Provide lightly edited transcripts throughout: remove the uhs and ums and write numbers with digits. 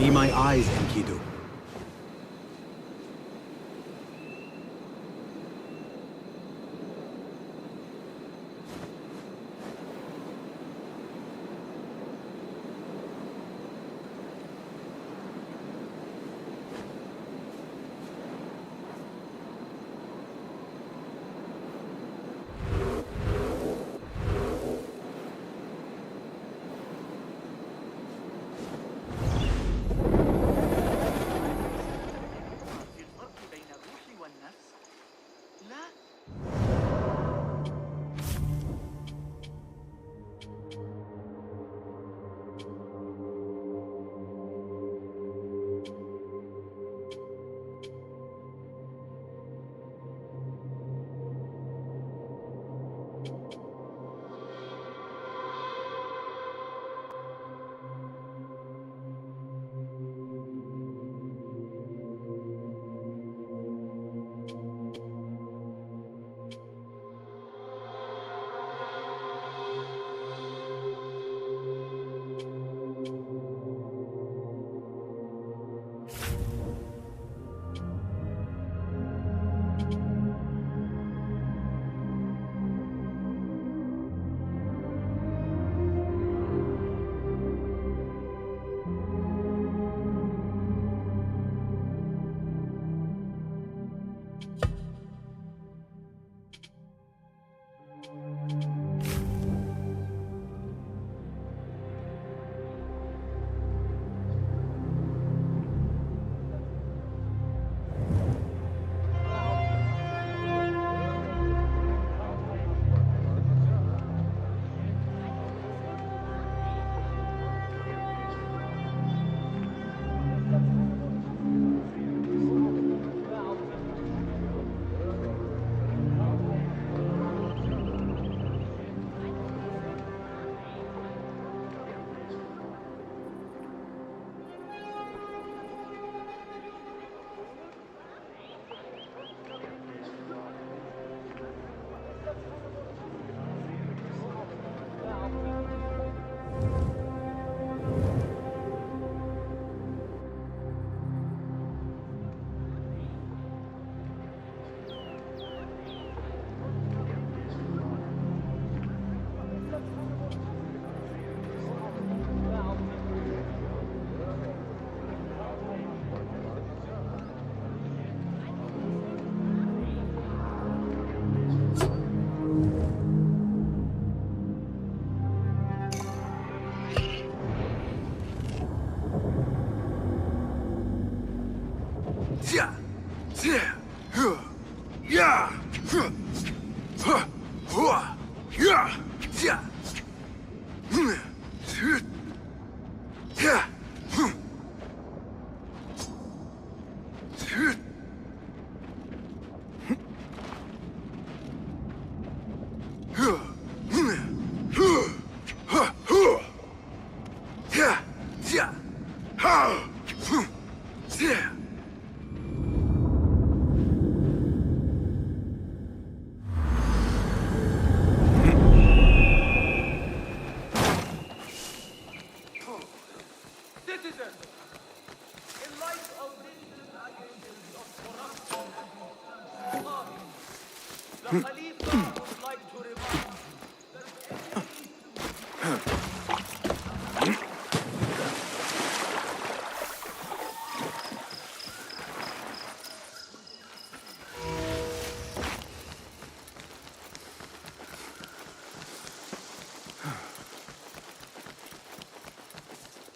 Be my eyes, Enkidu.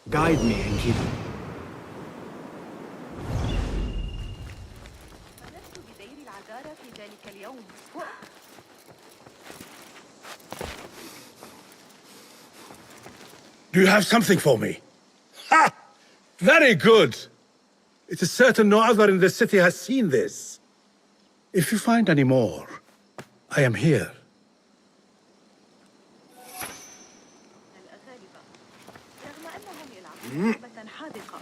Guide me, Enkidu. لست بدير العذارى في ذلك اليوم. Do you have something for me? Ha! Very good! It is certain no other in the city has seen this. If you find any more, I am here. الأغالبة رغم أنهم يلعبون لعبة حاذقة.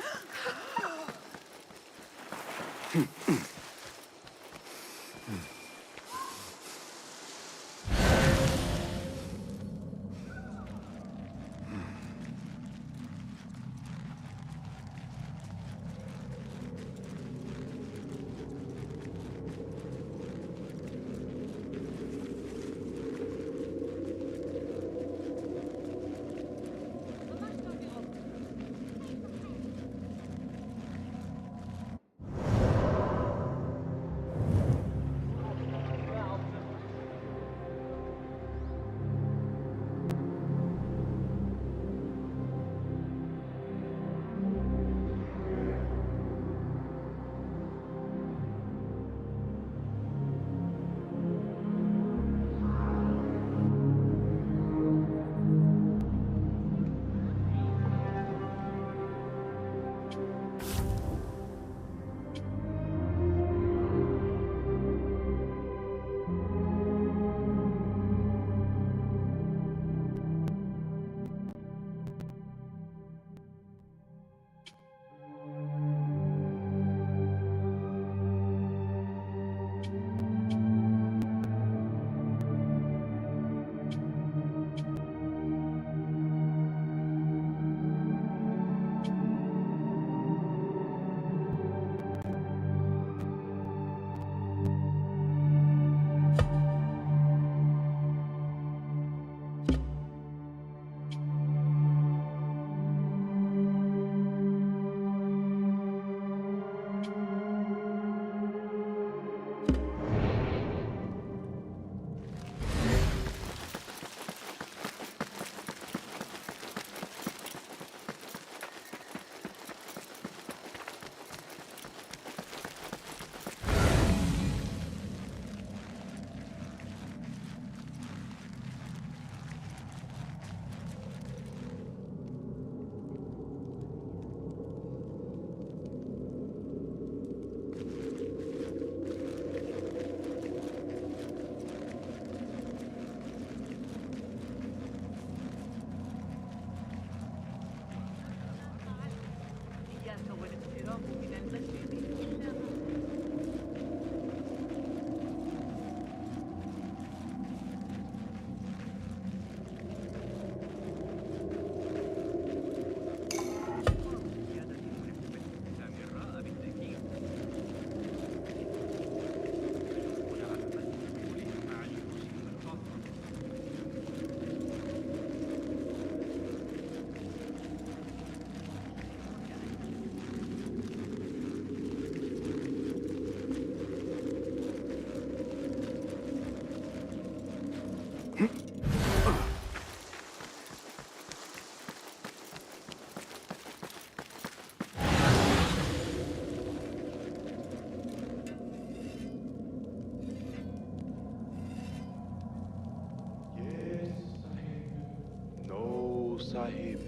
Sahib.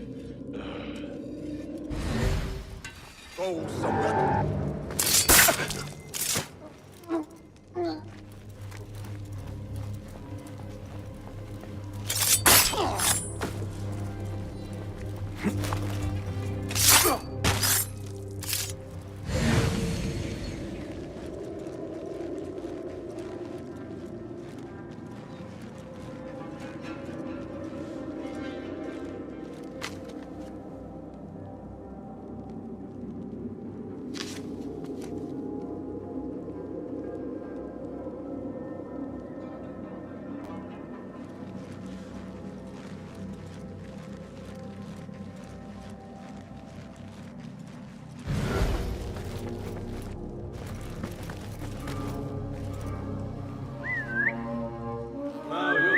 Go somewhere.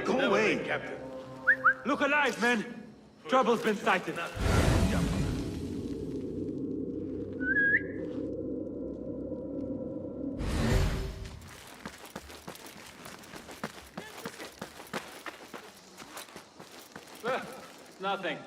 Go away, Captain. Look alive, men! Trouble's been sighted. It's nothing.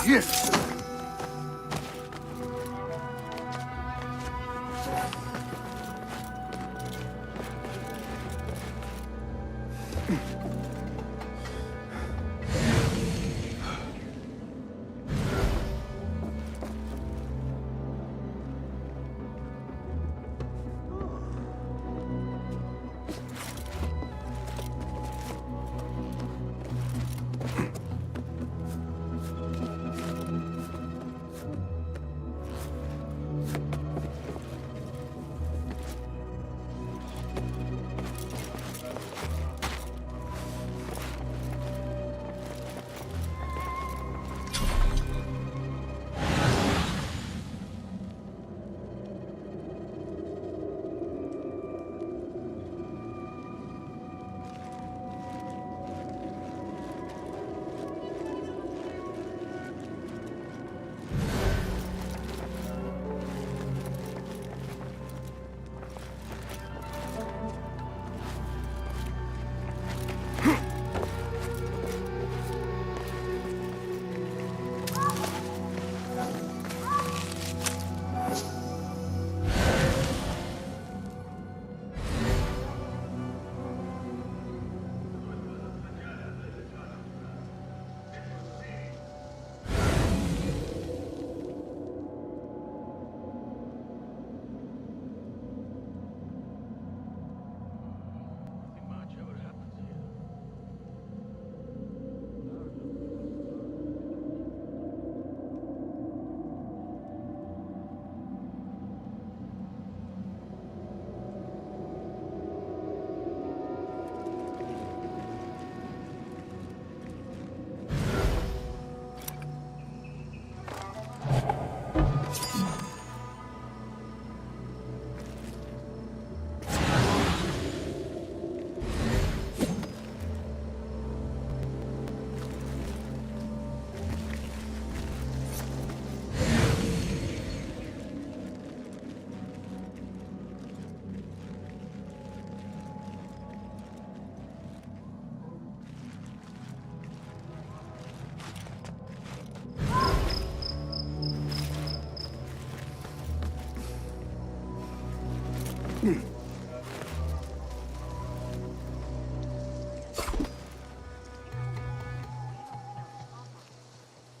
Yes!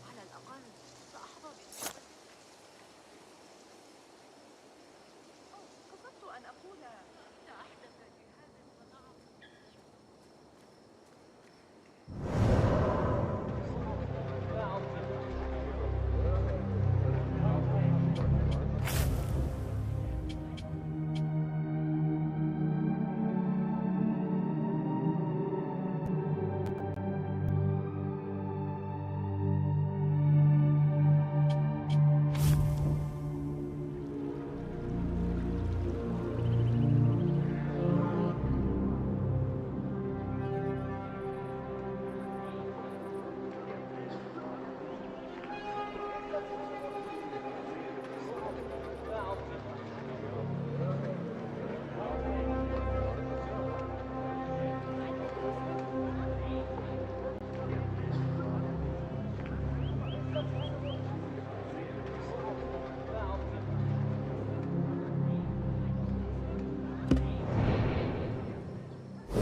على الأقل سأحظى بنعمة. قصدت أن أقول أحدث جهاز صنعه.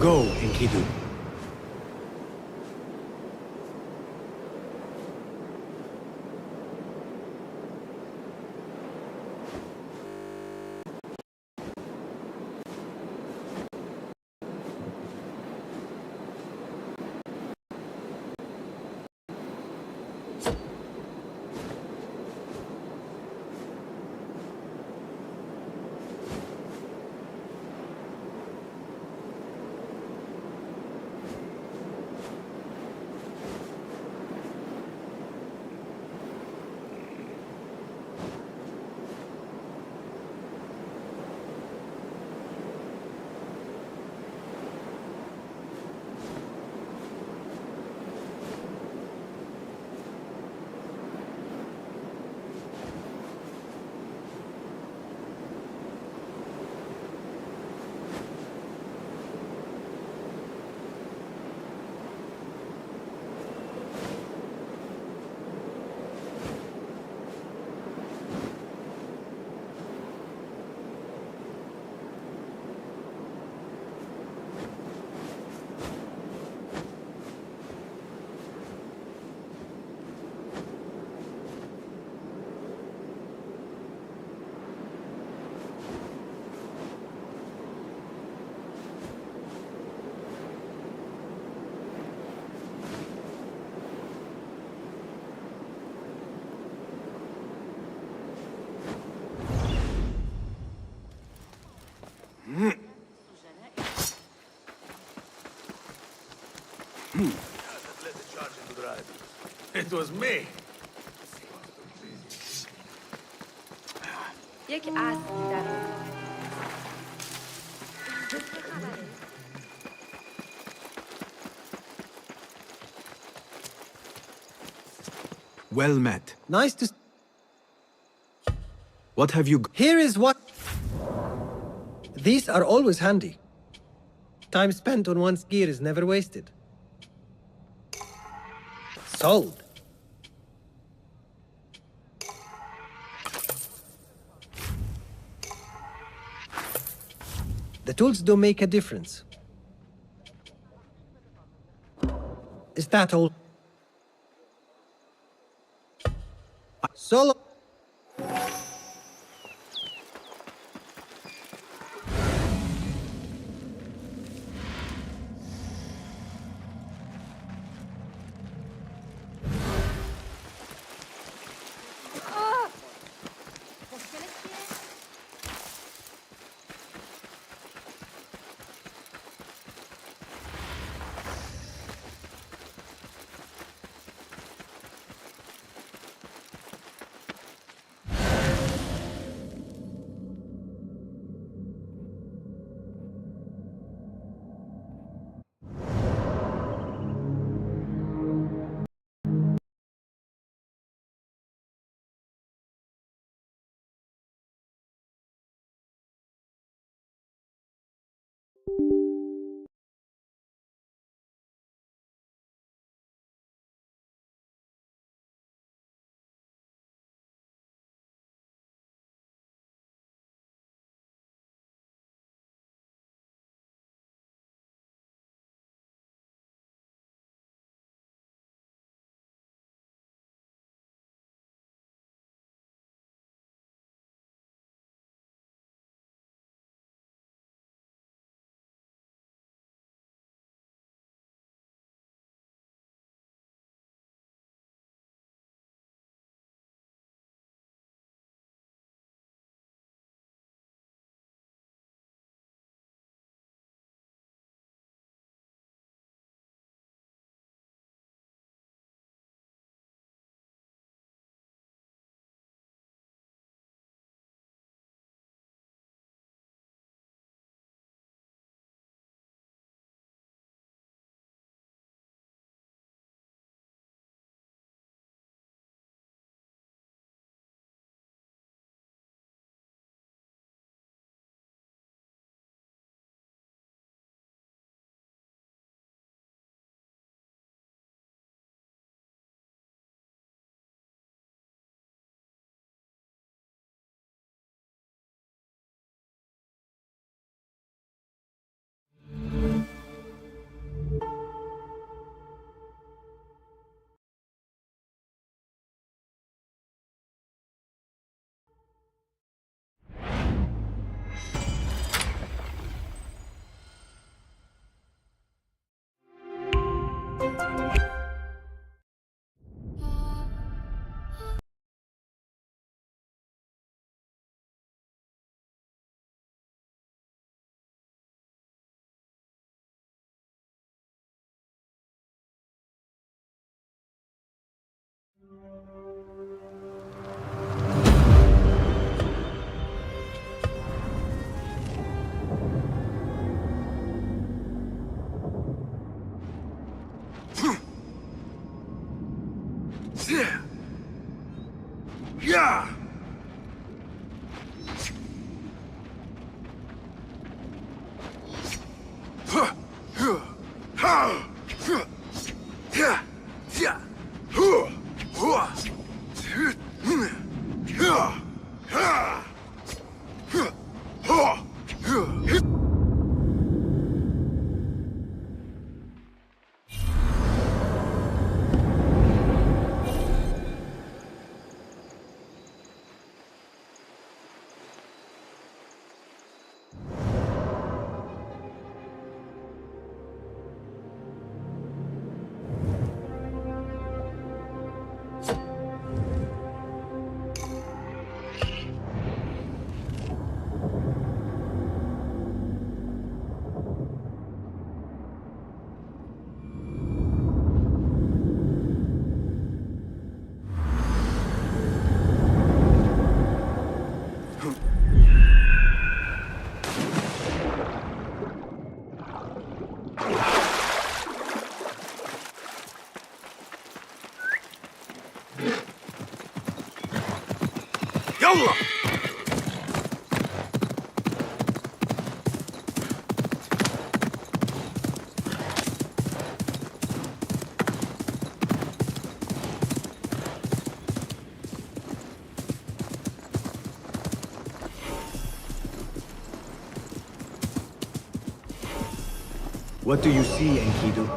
Go, Enkidu. Let the charge into drive. It was me. یک اسب در Well met. Nice to... What have you... Here is what... These are always handy. Time spent on one's gear is never wasted. Sold. The tools do make a difference. Is that all? Solo. Yeah! Allah! What do you see, Enkidu?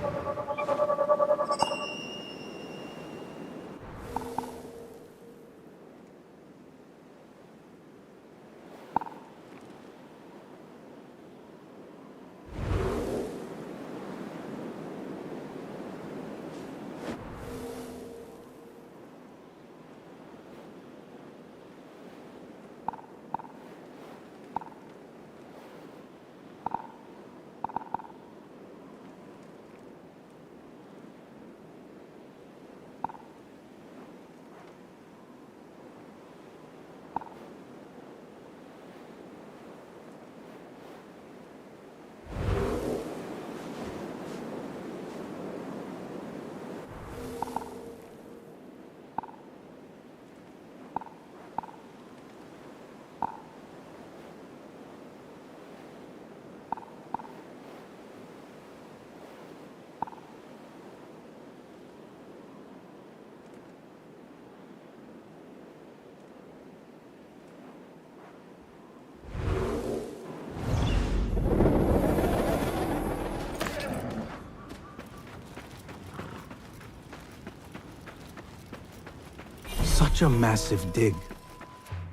Such a massive dig.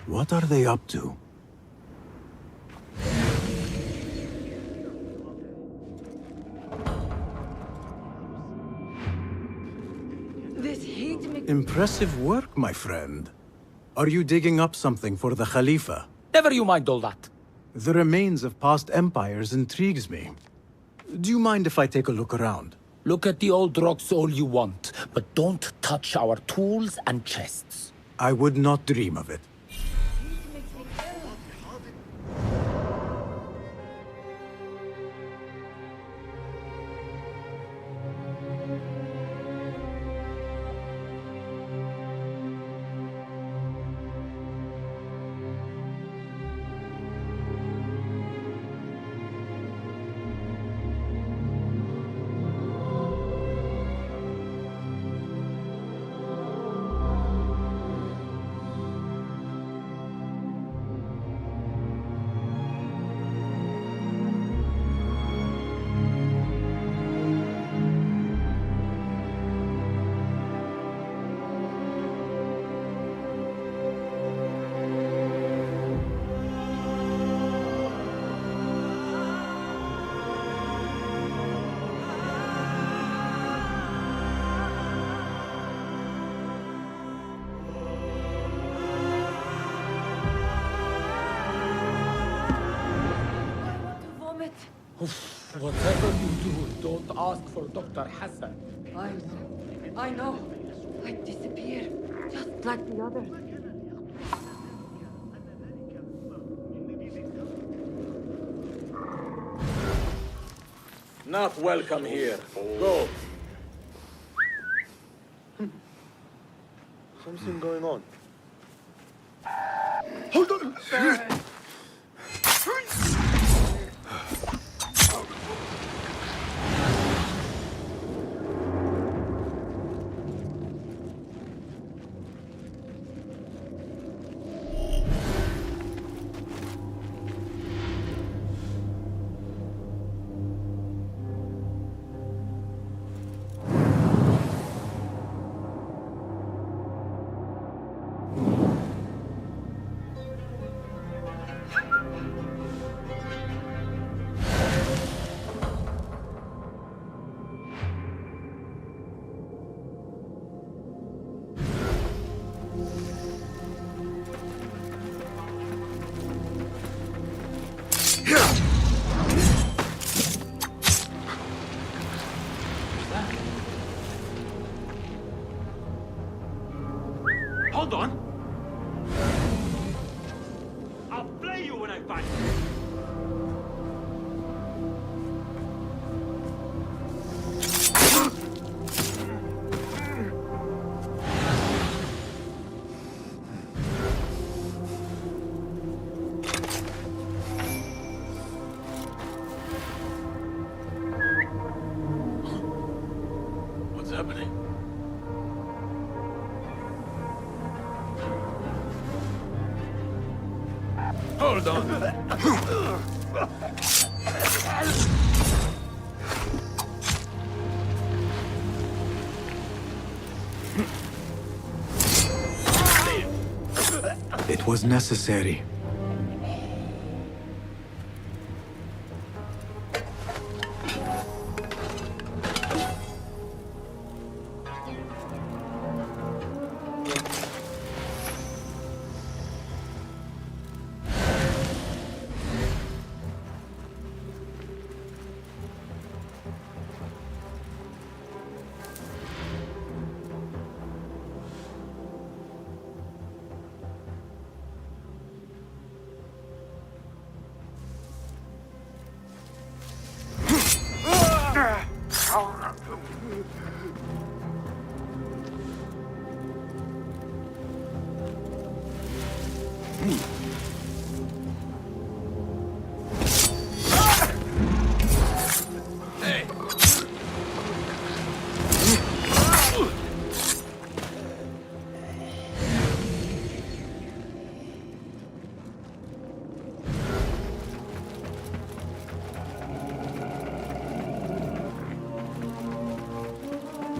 What are they up to? This heat makes... Impressive work, my friend. Are you digging up something for the Khalifa? Never you mind all that. The remains of past empires intrigues me. Do you mind if I take a look around? Look at the old rocks all you want, but don't touch our tools and chests. I would not dream of it. Whatever you do, don't ask for Dr. Hassan. I know. I disappear, just like the others. Not welcome here. Go. Something going on. Hold on! Hold on. I'll play you when I find you. Hold on. It was necessary.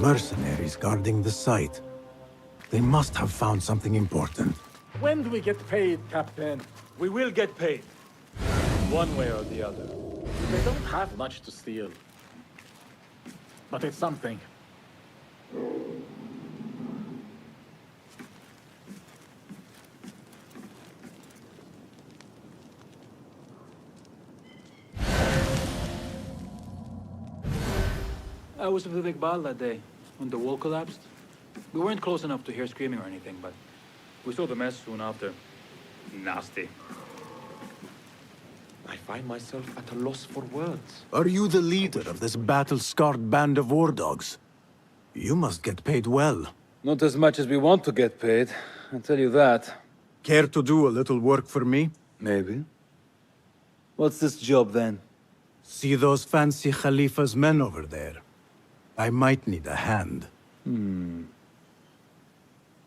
Mercenaries guarding the site. They must have found something important. When do we get paid, Captain? We will get paid. One way or the other. They don't have much to steal. But it's something. I was with Iqbal that day, when the wall collapsed. We weren't close enough to hear screaming or anything, but we saw the mess soon after. Nasty. I find myself at a loss for words. Are you the leader of this battle-scarred band of war dogs? You must get paid well. Not as much as we want to get paid, I'll tell you that. Care to do a little work for me? Maybe. What's this job, then? See those fancy Khalifa's men over there? I might need a hand.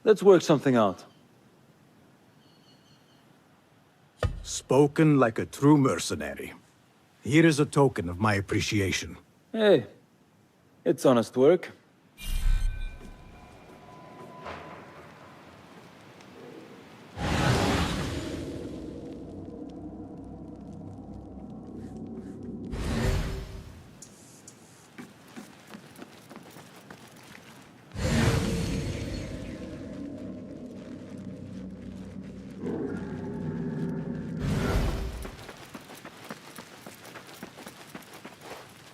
Let's work something out. Spoken like a true mercenary. Here is a token of my appreciation. Hey, it's honest work.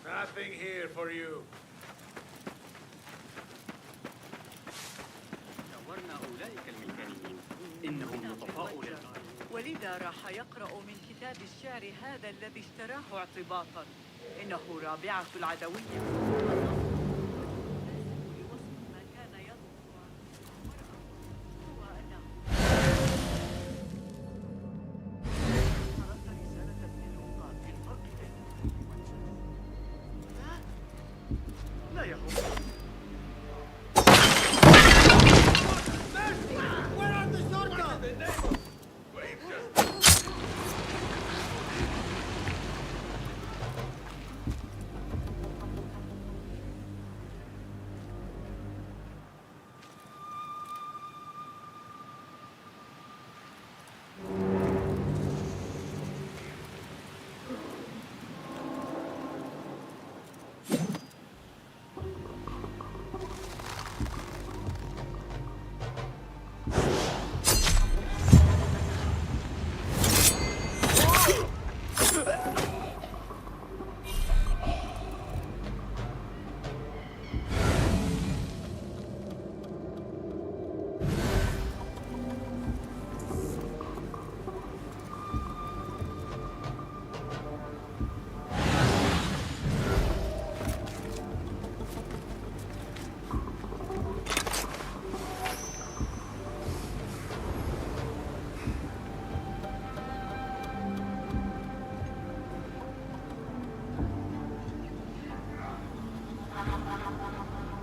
Nothing here for you. ولذا راح يقرأ من كتاب الشعر هذا الذي اشتراه اعتباطا. إنه رابعة العدوية.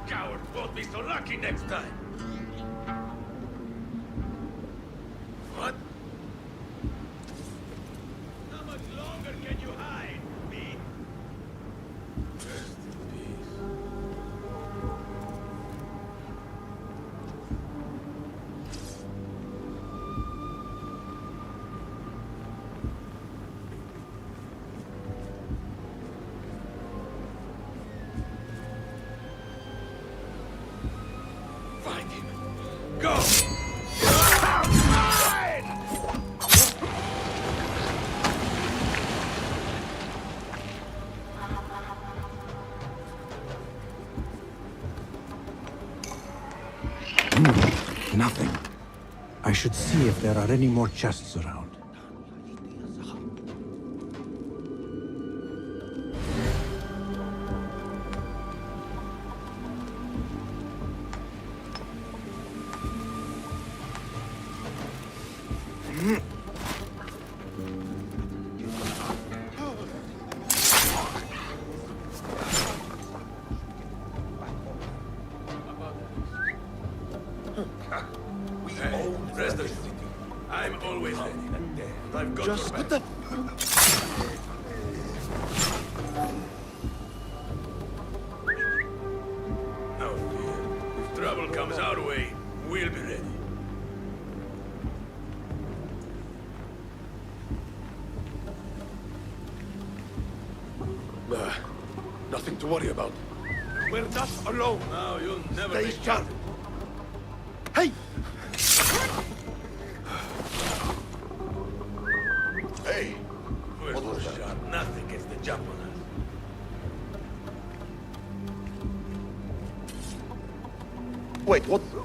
Coward won't be so lucky next time. What? Nothing. I should see if there are any more chests around. I'm always ready. I've got Just your back. Oh dear. If trouble comes our way, we'll be ready. Nothing to worry about. We're not alone. No, you'll never Stay be sharp. Hey! Hey, we're so sharp. Nothing gets the jump on us. Wait, what? Too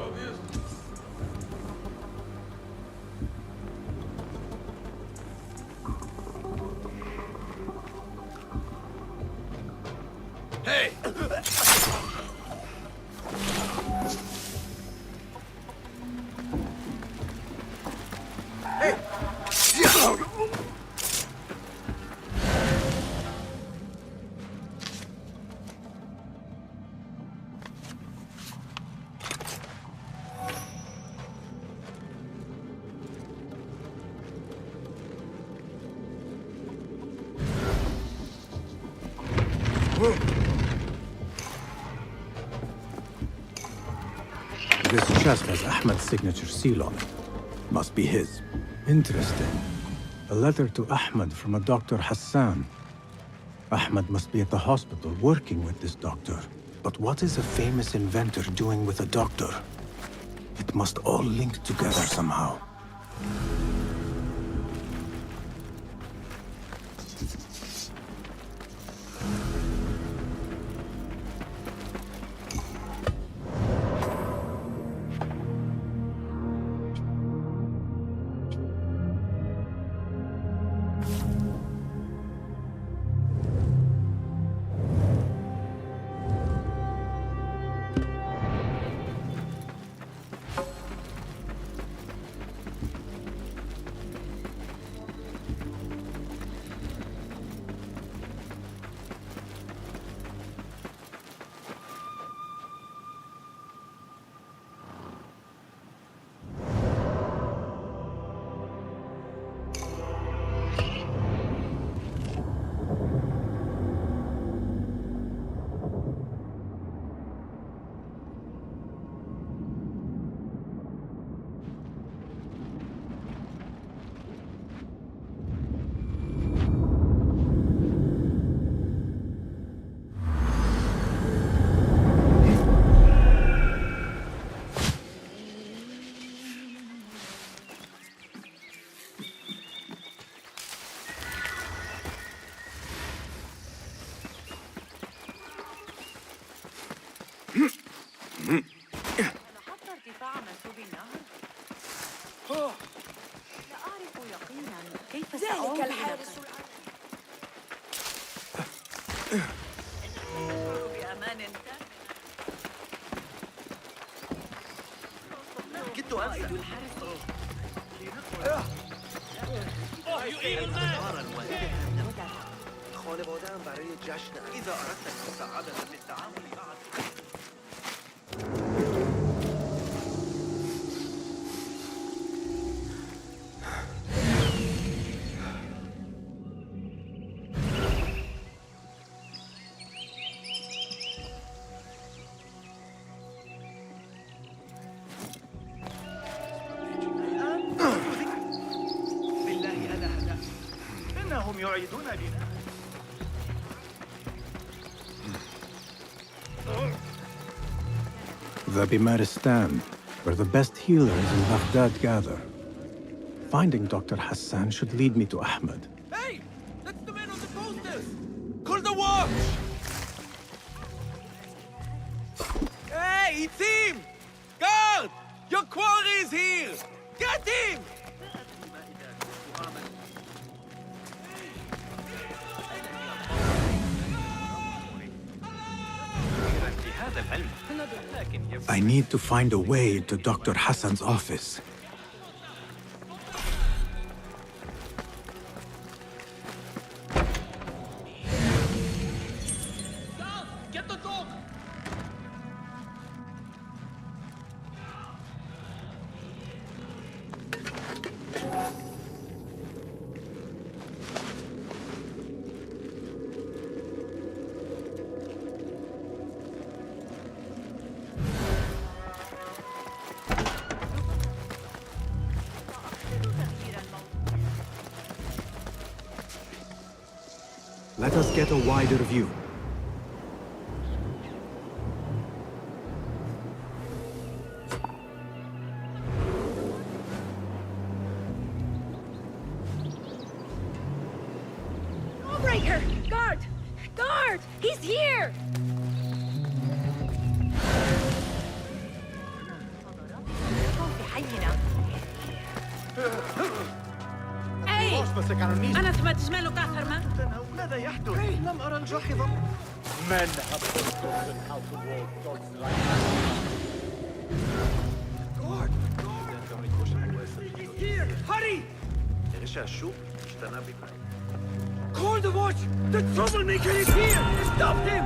obvious? Hey! This chest has Ahmed's signature seal on it. Must be his. Interesting. A letter to Ahmed from a Dr. Hassan. Ahmed must be at the hospital working with this doctor. But what is a famous inventor doing with a doctor? It must all link together somehow. لاحظت ارتفاع منسوب النهر؟ لا أعرف يقينا كيف سأعود إلى بأمان تام. كنت قائد الحرس. خانواده‌ام برای جشن إذا أردت المساعدة للتعامل مع بالله أنا هدأت. إنهم يعيدون بنا. The Bimaristan, where the best healers in Baghdad gather. Finding Dr. Hassan should lead me to Ahmed. Hey! That's the man on the posters! Call the watch! It's him! Guard! Your quarry is here! Get him! I need to find a way to Dr. Hassan's office. Get the dog! Let us get a wider view. Lawbreaker! Guard! Guard! He's here! اي انا سمعت شماله كاثرما. ماذا يحدث؟ لم أرى الجاحظ. Men have forgotten how to walk dogs like Guard! He's here! Hurry! Call the watch! The troublemaker is here! Stop him!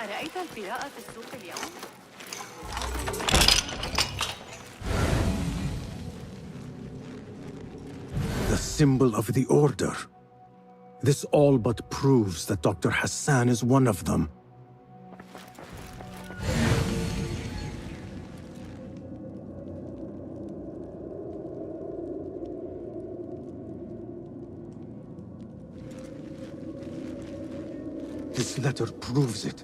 أرأيت القراءة في السوق اليوم؟ The symbol of the Order. This all but proves that Dr. Hassan is one of them. This letter proves it.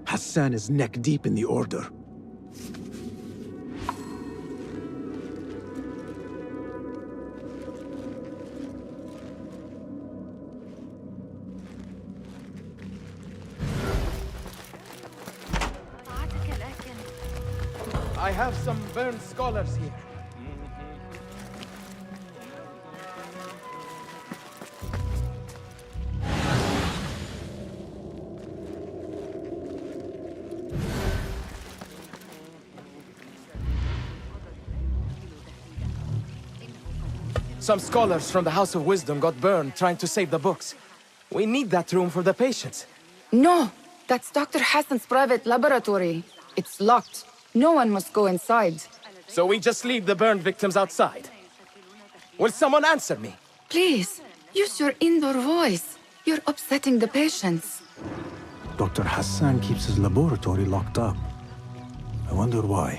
Hassan is neck deep in the Order. I have some burned scholars here. Some scholars from the House of Wisdom got burned trying to save the books. We need that room for the patients. No, that's Dr. Hassan's private laboratory. It's locked. No one must go inside. So we just leave the burned victims outside. Will someone answer me? Please, use your indoor voice. You're upsetting the patients. Dr. Hassan keeps his laboratory locked up. I wonder why.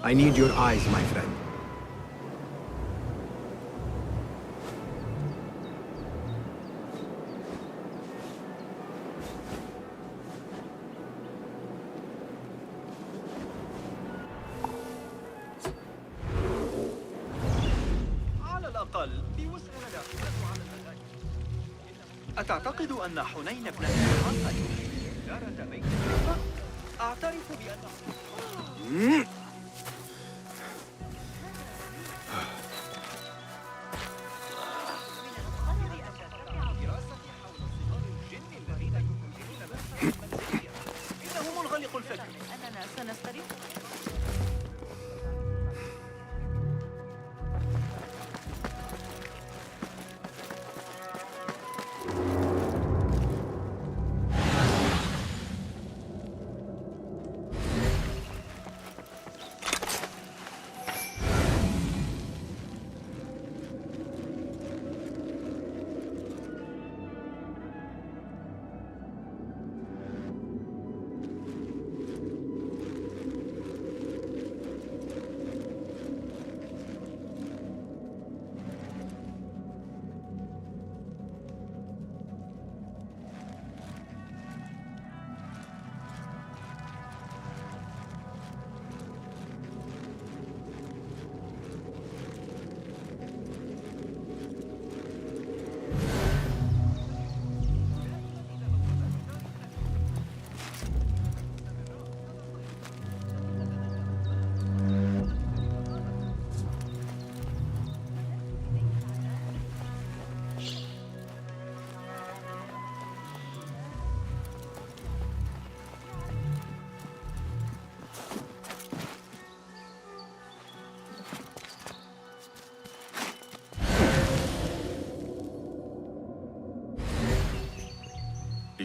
I need your eyes, my friend. على الأقل بوسعنا الأخيرة على الأقل. أتعتقد أن حنين بن الحق إدارة بيت الحق؟ أعترف بأن إنه منغلق الفكر. أننا سنستريح.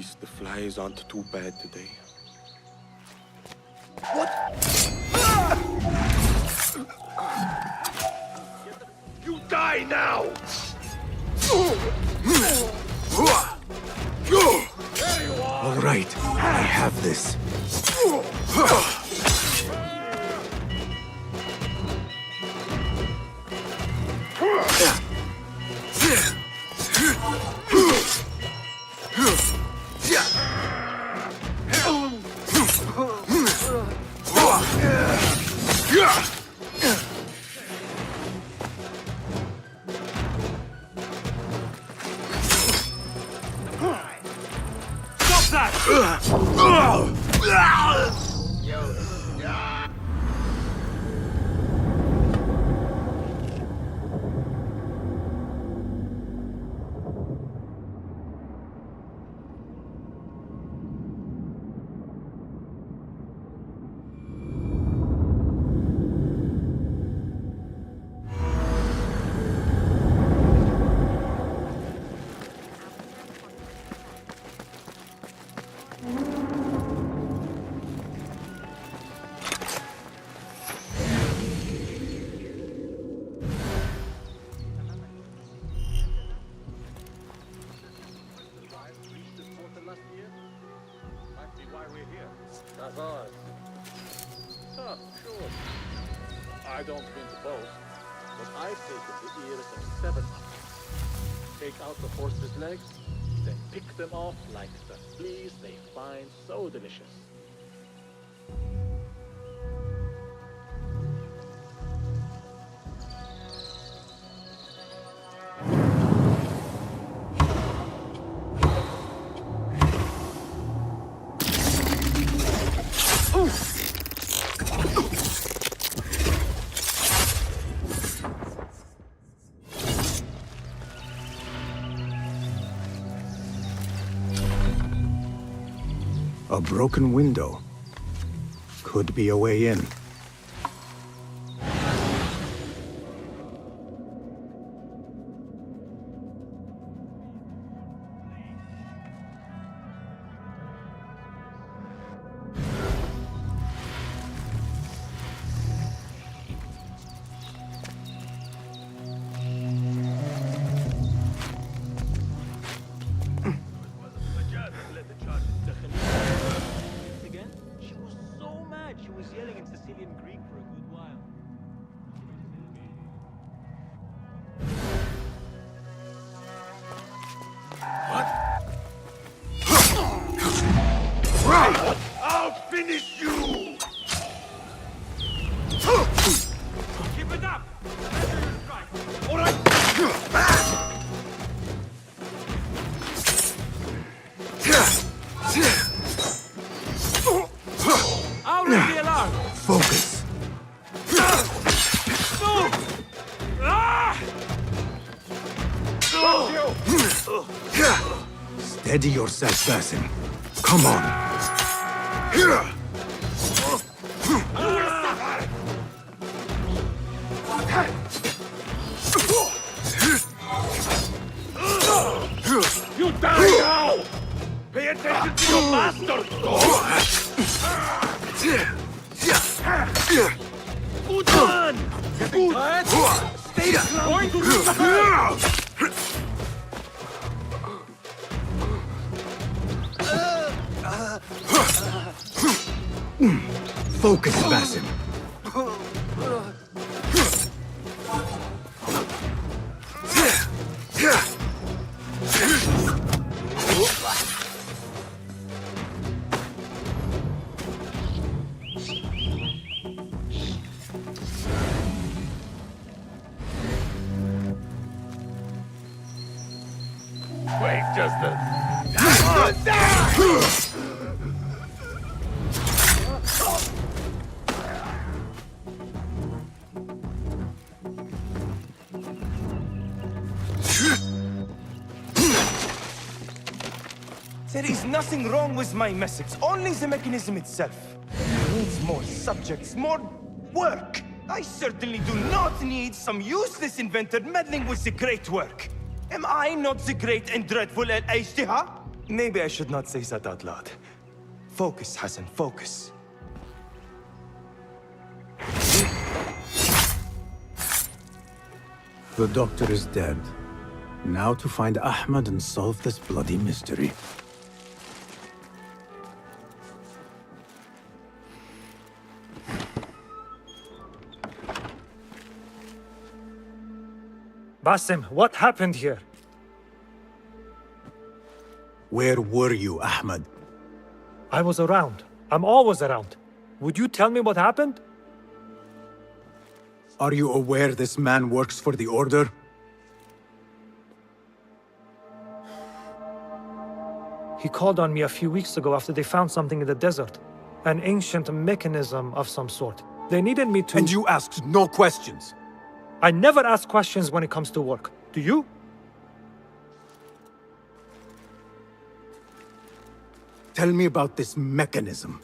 least the flies aren't too bad today. You die now! All right, I have this. That's ours. Oh, sure. I don't mean to boast, but I've taken the ears of 7 up. Take out the horse's legs, then pick them off like the fleas they find so delicious. A broken window. Could be a way in. I'll finish you! Keep it up! All right! I'll ring the alarm! Focus. No! Ah! Steady yourself, Basim. Come on. You die now! Pay attention to your master, Good man! Getting tired? Stay going to lose the fight! Focus, Basim. Wait just a... There is nothing wrong with my message, only the mechanism itself. It needs more subjects, more work. I certainly do not need some useless inventor meddling with the great work. Am I not the great and dreadful El-Ejtiha? Maybe I should not say that out loud. Focus, Hassan, focus. The doctor is dead. Now to find Ahmad and solve this bloody mystery. Basim, what happened here? Where were you, Ahmad? I was around. I'm always around. Would you tell me what happened? Are you aware this man works for the Order? He called on me a few weeks ago after they found something in the desert. An ancient mechanism of some sort. They needed me to— And you asked no questions? I never ask questions when it comes to work. Do you? Tell me about this mechanism.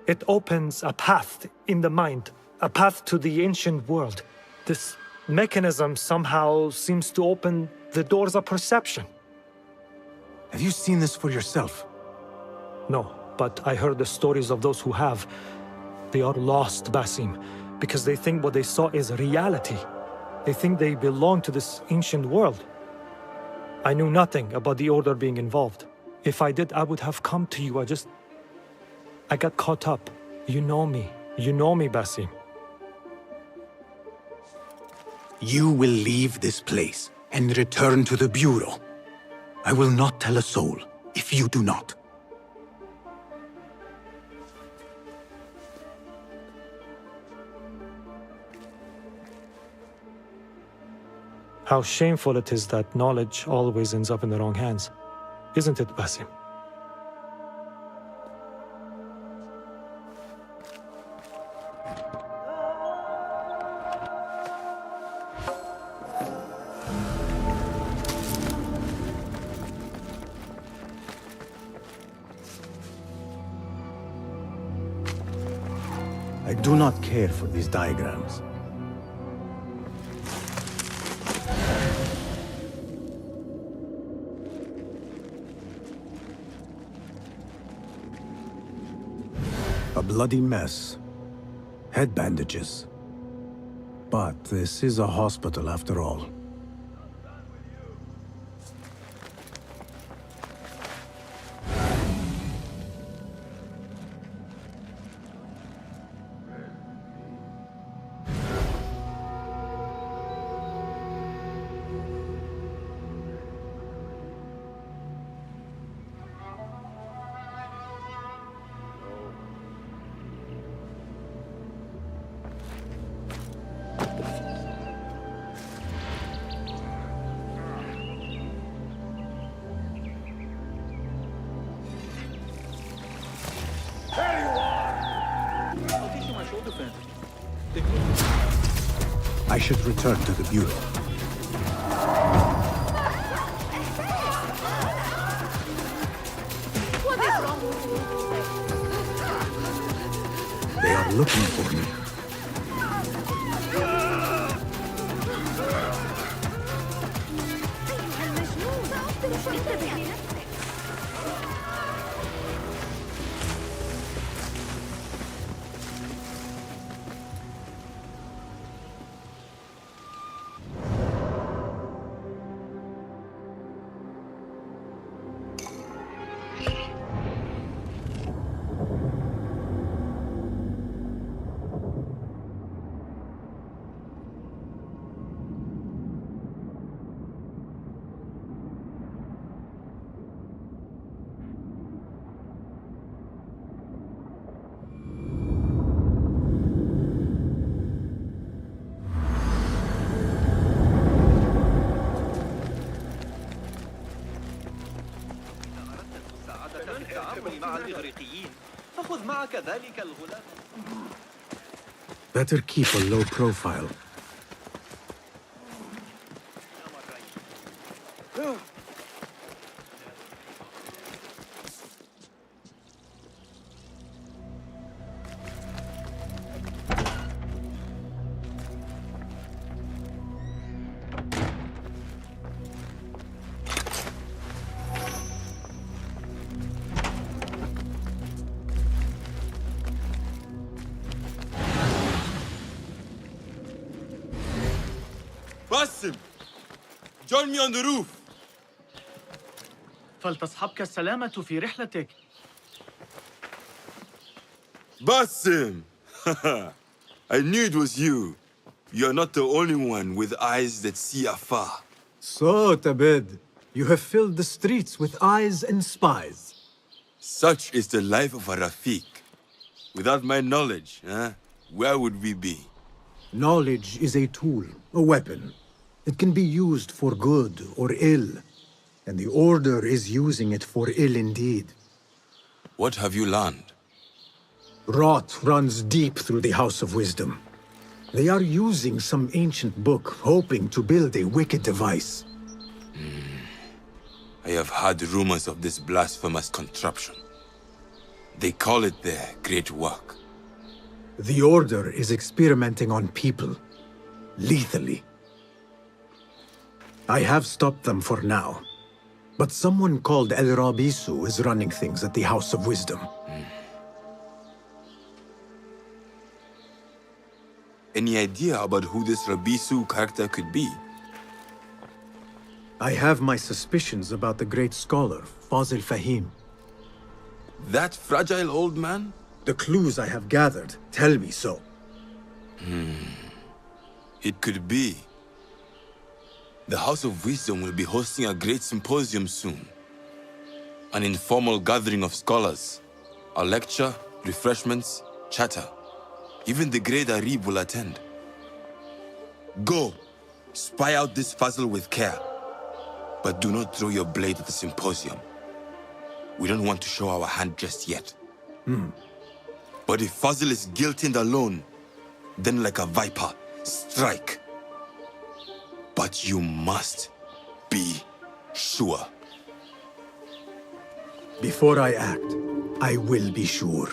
It opens a path in the mind, a path to the ancient world. This mechanism somehow seems to open the doors of perception. Have you seen this for yourself? No, but I heard the stories of those who have. They are lost, Basim, because they think what they saw is reality. They think they belong to this ancient world. I knew nothing about the Order being involved. If I did, I would have come to you. I got caught up. You know me. You know me, Basim. You will leave this place and return to the Bureau. I will not tell a soul if you do not. How shameful it is that knowledge always ends up in the wrong hands. Isn't it, Basim? I do not care for these diagrams. A bloody mess. Head bandages. But this is a hospital after all. I should return to the Bureau. What is wrong with you? They are looking for me. Better keep a low profile. Basim! Join me on the roof! فلتصحبك السلامة في رحلتك. Basim! I knew it was you. You're not the only one with eyes that see afar. So, Tabid, you have filled the streets with eyes and spies. Such is the life of a Rafiq. Without my knowledge, where would we be? Knowledge is a tool, a weapon. It can be used for good or ill, and the Order is using it for ill indeed. What have you learned? Rot runs deep through the House of Wisdom. They are using some ancient book, hoping to build a wicked device. I have heard rumors of this blasphemous contraption. They call it their great work. The Order is experimenting on people, lethally. I have stopped them for now, but someone called El Rabisu is running things at the House of Wisdom. Any idea about who this Rabisu character could be? I have my suspicions about the great scholar, Fazil Fahim. That fragile old man? The clues I have gathered tell me so. It could be. The House of Wisdom will be hosting a great symposium soon. An informal gathering of scholars. A lecture, refreshments, chatter. Even the great Arib will attend. Go, spy out this puzzle with care. But do not throw your blade at the symposium. We don't want to show our hand just yet. But if Fazil is guilty and alone, then like a viper, strike. But you must be sure. Before I act, I will be sure.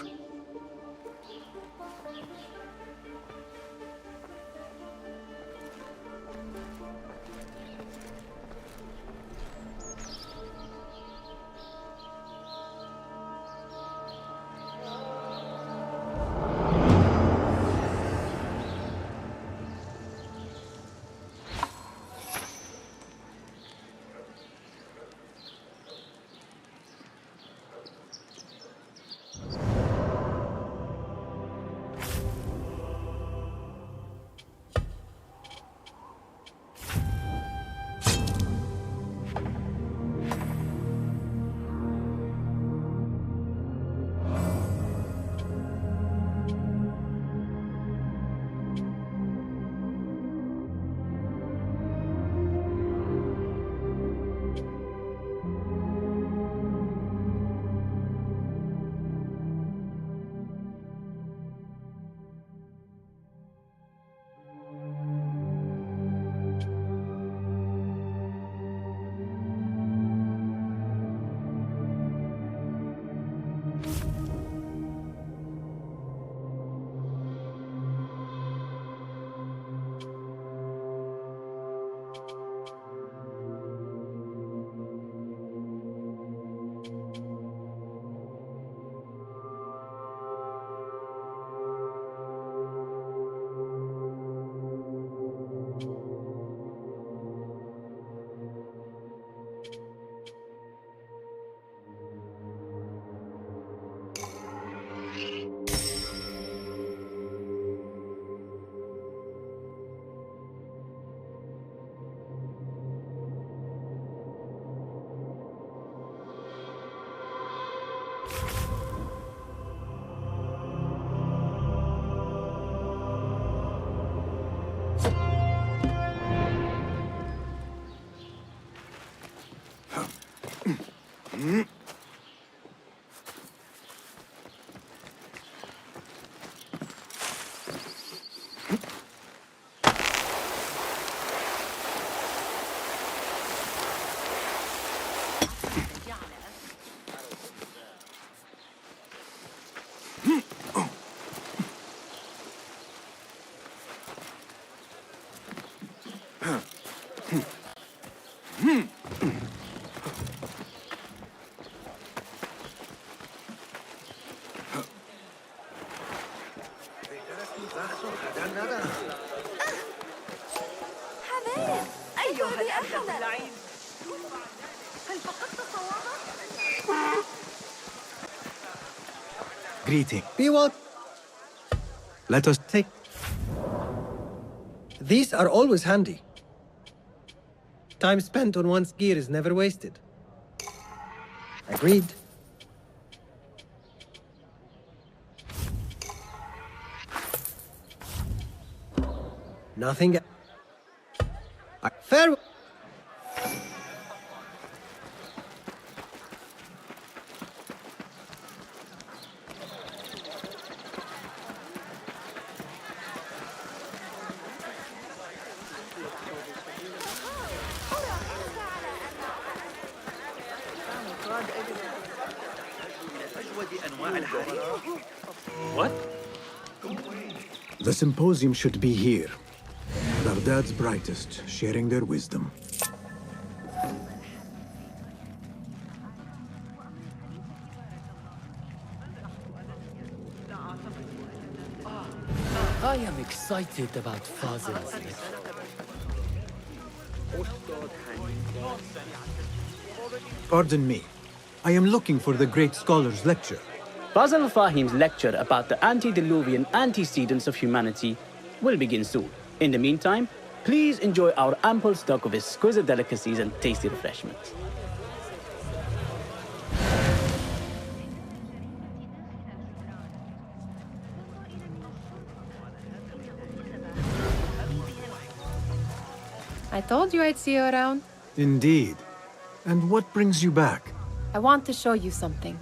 Greeting. Be what? Let us take... These are always handy. Time spent on one's gear is never wasted. Agreed. Nothing... Farewell. What? The symposium should be here. Baghdad's brightest, sharing their wisdom. I am excited about Fazil's lecture. Pardon me. I am looking for the great scholar's lecture. Fazil Fahim's lecture about the antediluvian antecedents of humanity will begin soon. In the meantime, please enjoy our ample stock of exquisite delicacies and tasty refreshments. I told you I'd see you around. Indeed. And what brings you back? I want to show you something.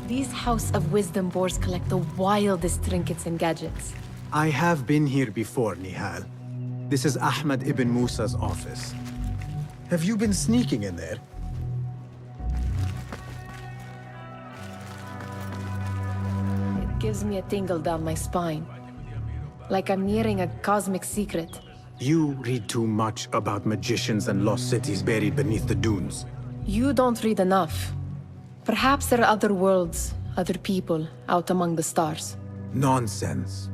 These House of Wisdom boars collect the wildest trinkets and gadgets. I have been here before, Nihal. This is Ahmed ibn Musa's office. Have you been sneaking in there? It gives me a tingle down my spine. Like I'm nearing a cosmic secret. You read too much about magicians and lost cities buried beneath the dunes. You don't read enough. Perhaps there are other worlds, other people, out among the stars. Nonsense.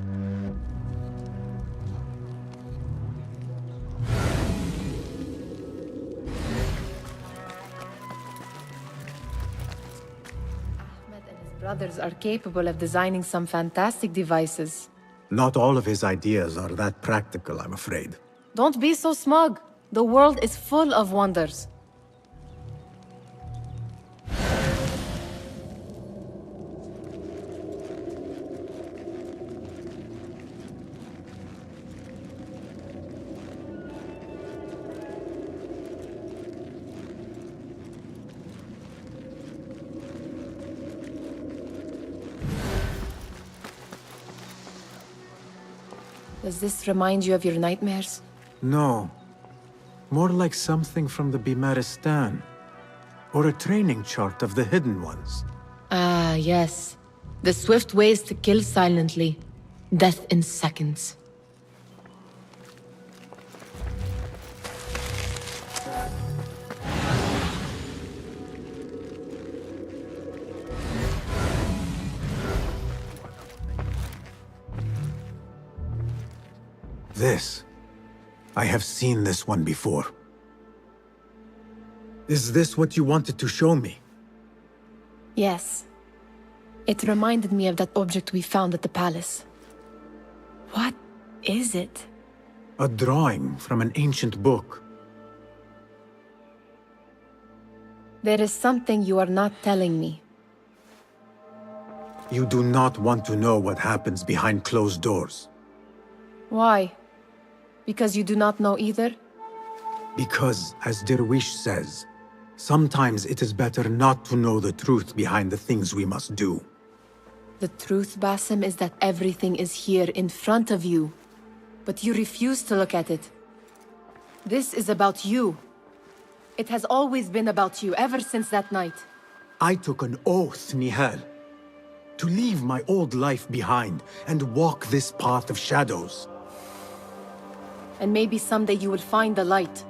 Brothers are capable of designing some fantastic devices. Not all of his ideas are that practical, I'm afraid. Don't be so smug. The world is full of wonders. Does this remind you of your nightmares? No. More like something from the Bimaristan. Or a training chart of the Hidden Ones. Ah, yes. The swift ways to kill silently. Death in seconds. This. I have seen this one before. Is this what you wanted to show me? Yes. It reminded me of that object we found at the palace. What is it? A drawing from an ancient book. There is something you are not telling me. You do not want to know what happens behind closed doors. Why? Because you do not know either? Because, as Derwish says, sometimes it is better not to know the truth behind the things we must do. The truth, Basim, is that everything is here in front of you. But you refuse to look at it. This is about you. It has always been about you, ever since that night. I took an oath, Nihal, to leave my old life behind and walk this path of shadows. And maybe someday you will find the light.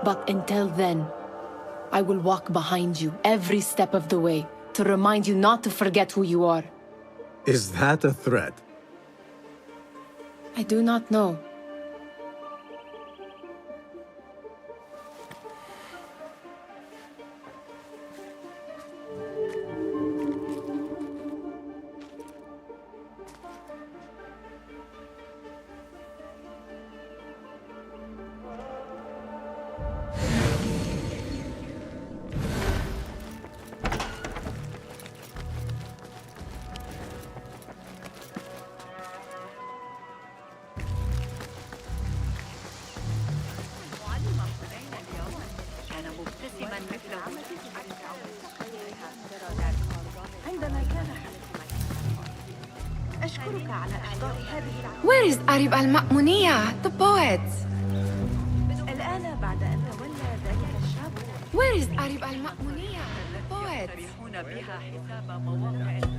But until then, I will walk behind you every step of the way to remind you not to forget who you are. Is that a threat? I do not know. Where is Arib al-Ma'muniyah, the poet? Where is Arib al-Ma'muniyah, the poet?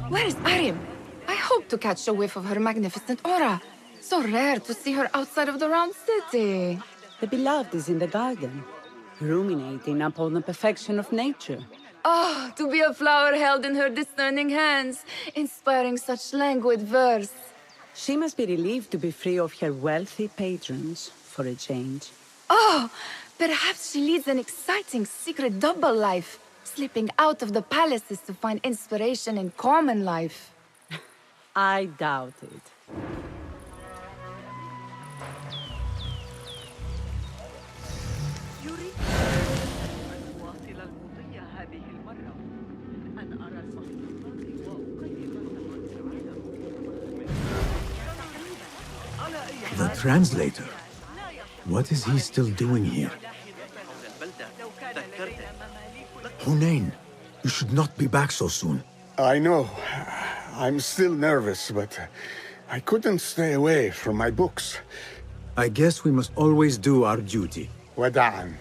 Where is Arib? I hope to catch a whiff of her magnificent aura. So rare to see her outside of the round city. The beloved is in the garden, ruminating upon the perfection of nature. Oh, to be a flower held in her discerning hands, inspiring such languid verse. She must be relieved to be free of her wealthy patrons, for a change. Oh, perhaps she leads an exciting secret double life, slipping out of the palaces to find inspiration in common life. I doubt it. The translator? What is he still doing here? Hunain, you should not be back so soon. I know. I'm still nervous, but I couldn't stay away from my books. I guess we must always do our duty. Wada'an.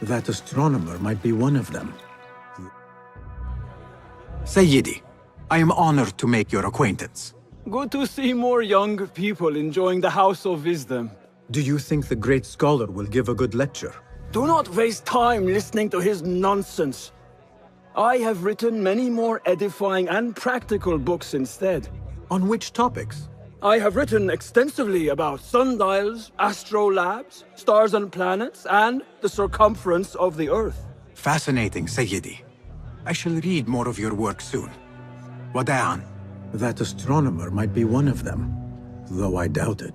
That astronomer might be one of them. Sayyidi, I am honored to make your acquaintance. Good to see more young people enjoying the House of Wisdom. Do you think the great scholar will give a good lecture? Do not waste time listening to his nonsense. I have written many more edifying and practical books instead. On which topics? I have written extensively about sundials, astrolabes, stars and planets, and the circumference of the Earth. Fascinating, Sayyidi. I shall read more of your work soon. Wada'an. That astronomer might be one of them, though I doubt it.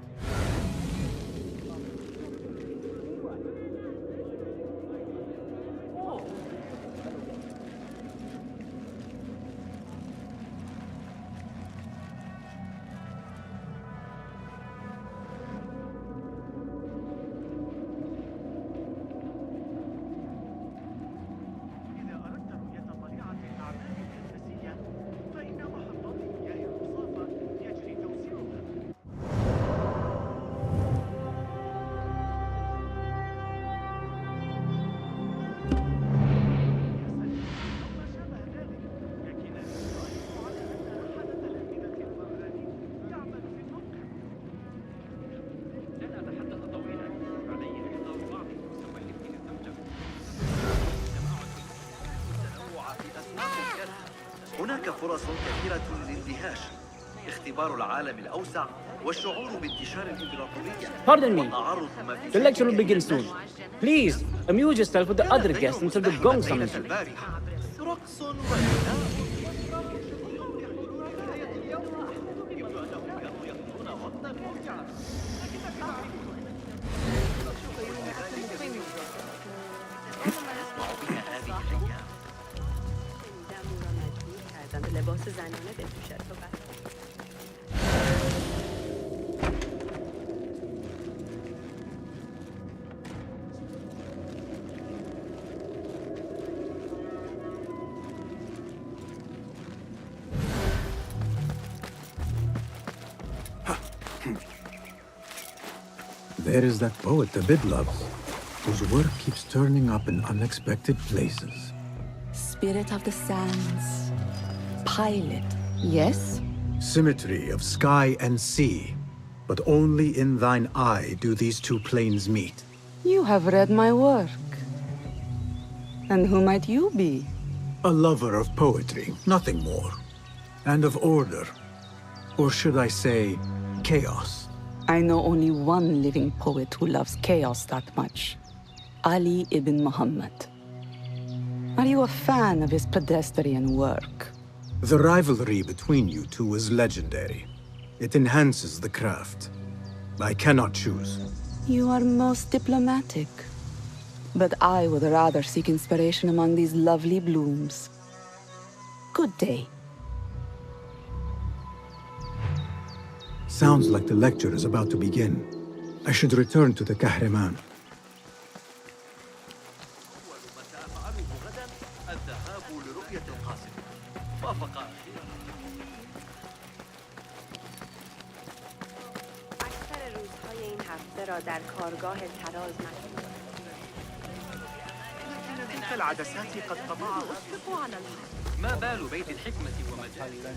هناك فرص كثيرة للاندهاش، اختبار العالم الأوسع والشعور بانتشار الإمبراطورية. Pardon me. The lecture will begin soon. Please, amuse yourself with the other guests until the gong summons you. رقص وغناء. There is that poet the Bid loves, whose work keeps turning up in unexpected places. Spirit of the sands. Pilot. Yes? Symmetry of sky and sea, but only in thine eye do these two planes meet. You have read my work. And who might you be? A lover of poetry, nothing more. And of order. Or should I say, chaos. I know only one living poet who loves chaos that much. Ali ibn Muhammad. Are you a fan of his pedestrian work? The rivalry between you two is legendary. It enhances the craft. I cannot choose. You are most diplomatic. But I would rather seek inspiration among these lovely blooms. Good day. Sounds like the lecture is about to begin. I should return to the Kahraman. تلك العدسات قد طبعها أشفق على الحق. ما بال بيت الحكمة ومجالها؟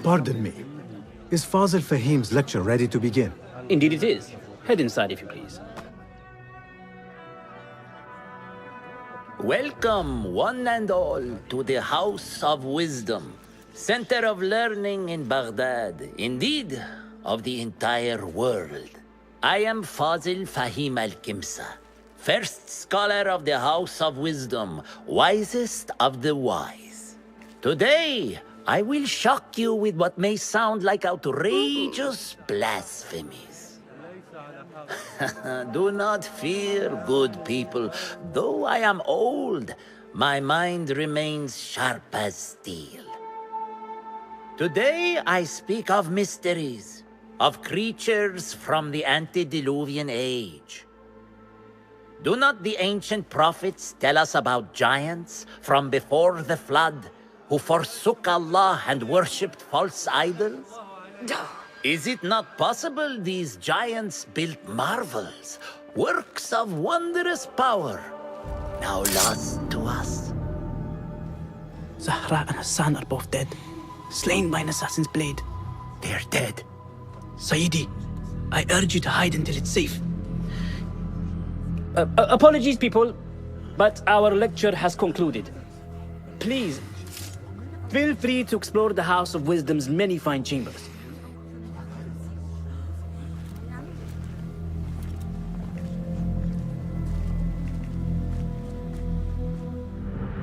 Pardon me. Is Fazil Fahim's lecture ready to begin? Indeed it is. Head inside if you please. Welcome, one and all, to the House of Wisdom, center of learning in Baghdad, indeed, of the entire world. I am Fazil Fahim al-Kimsa, first scholar of the House of Wisdom, wisest of the wise. Today, I will shock you with what may sound like outrageous blasphemies. Do not fear, good people. Though I am old, my mind remains sharp as steel. Today I speak of mysteries, of creatures from the antediluvian age. Do not the ancient prophets tell us about giants from before the flood who forsook Allah and worshipped false idols? Is it not possible these giants built marvels, works of wondrous power, now lost to us? Zahra and Hassan are both dead, slain by an assassin's blade. They're dead. Sayyidi, I urge you to hide until it's safe. Apologies, people, but our lecture has concluded. Please, feel free to explore the House of Wisdom's many fine chambers.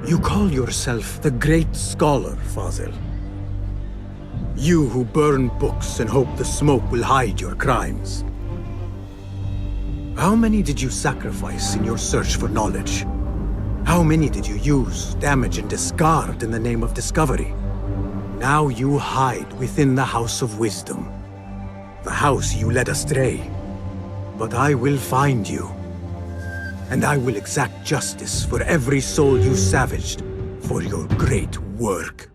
You call yourself the great scholar, Fazil. You who burn books and hope the smoke will hide your crimes. How many did you sacrifice in your search for knowledge? How many did you use, damage, and discard in the name of discovery? Now you hide within the House of Wisdom. The house you led astray. But I will find you. And I will exact justice for every soul you savaged for your great work.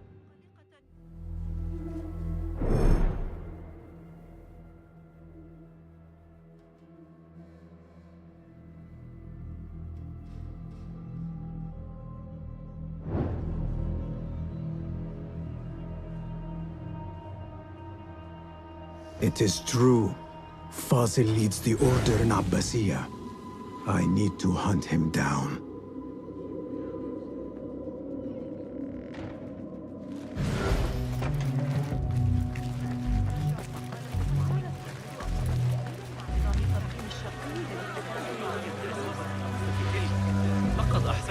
It is true. Fazil leads the order in Abbasiyah. I need to hunt him down.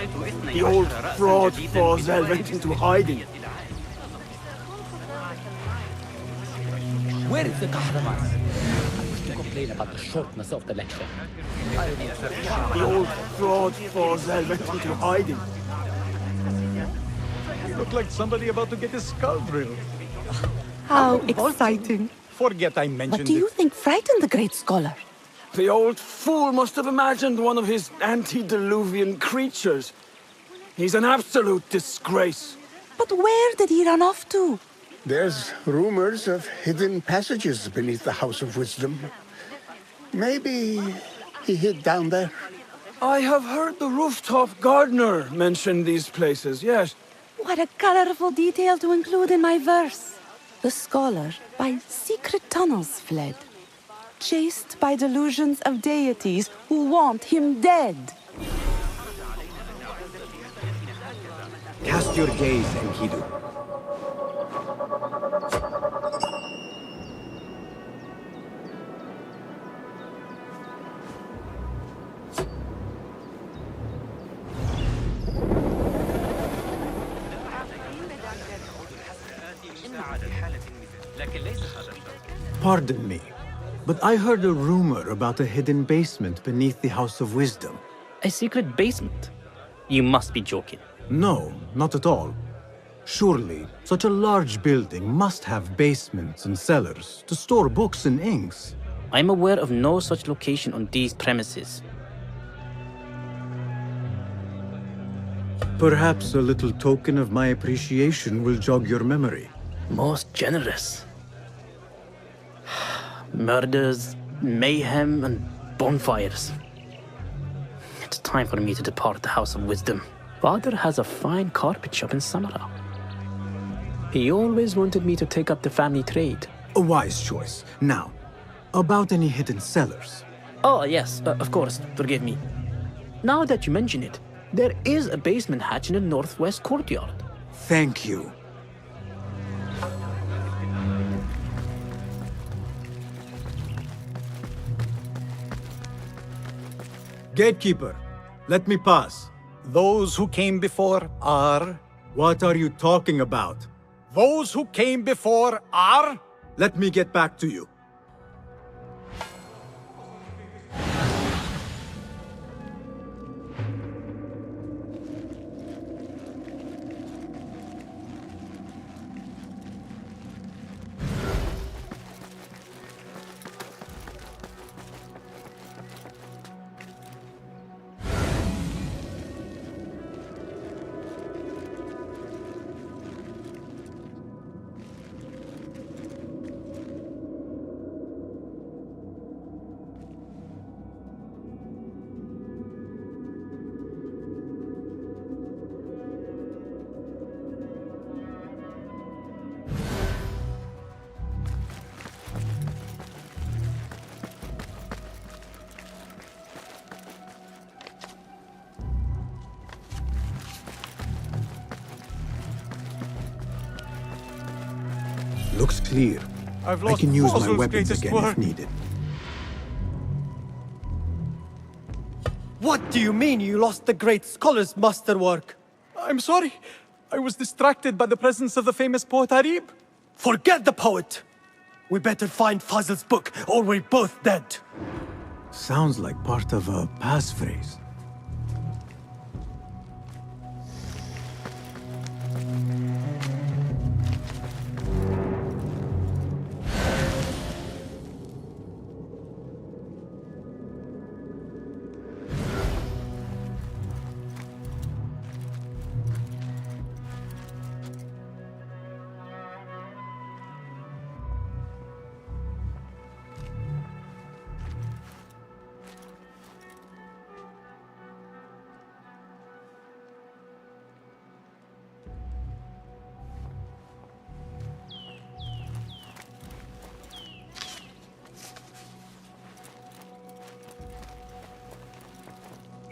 The old fraud Forzel went into hiding. Where is the Kahraman? I wish to complain about the shortness of the lecture. The old fraud Forzel went into hiding. You look like somebody about to get his skull drilled. How exciting. Forget I mentioned What do you think frightened the great scholar? The old fool must have imagined one of his antediluvian creatures. He's an absolute disgrace. But where did he run off to? There's rumors of hidden passages beneath the House of Wisdom. Maybe he hid down there. I have heard the rooftop gardener mention these places, yes. What a colorful detail to include in my verse. The scholar by secret tunnels fled, chased by delusions of deities who want him dead. Cast your gaze, Enkidu. Pardon me, but I heard a rumor about a hidden basement beneath the House of Wisdom. A secret basement? You must be joking. No, not at all. Surely, such a large building must have basements and cellars to store books and inks. I'm aware of no such location on these premises. Perhaps a little token of my appreciation will jog your memory. Most generous. Murders, mayhem, and bonfires. It's time for me to depart the House of Wisdom. Father has a fine carpet shop in Samara. He always wanted me to take up the family trade. A wise choice. Now, about any hidden cellars? Oh, yes, of course, forgive me. Now that you mention it, there is a basement hatch in the northwest courtyard. Thank you. Gatekeeper, let me pass. Those who came before are... What are you talking about? Those who came before are... Let me get back to you. Looks clear. I can use my weapons again if needed. What do you mean you lost the great scholar's masterwork? I'm sorry. I was distracted by the presence of the famous poet Harib. Forget the poet! We better find Fazl's book, or we're both dead. Sounds like part of a passphrase.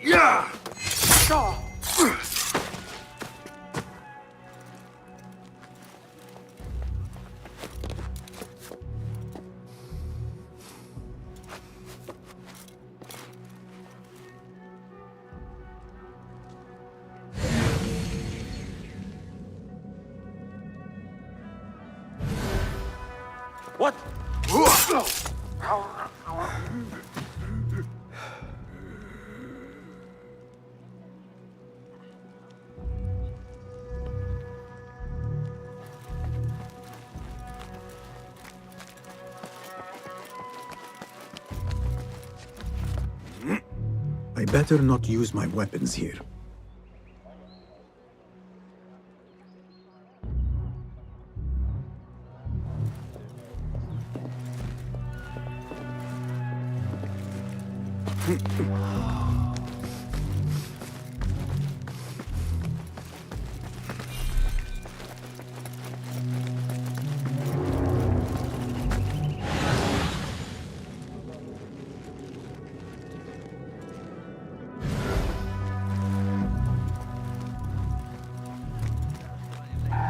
Yeah! What? I better not use my weapons here.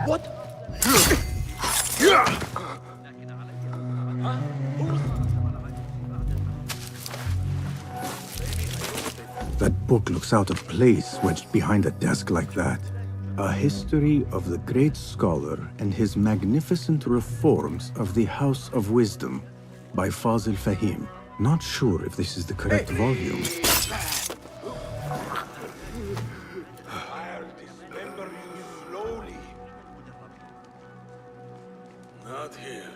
What? That book looks out of place wedged behind a desk like that. A history of the great scholar and his magnificent reforms of the House of Wisdom by Fazil Fahim. Not sure if this is the correct volume. I'll dismember you slowly. Not here.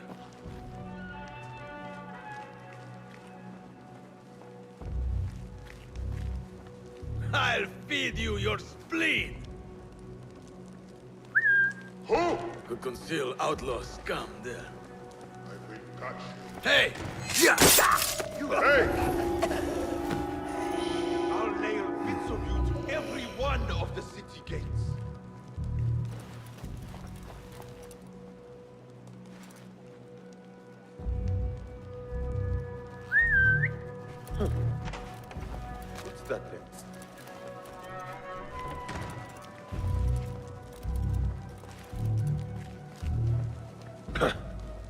I'll feed you your spleen! Who could conceal outlaw scum there? Hey! Yeah! You hey! I'll nail bits of you to every one of the city gates. What's that then?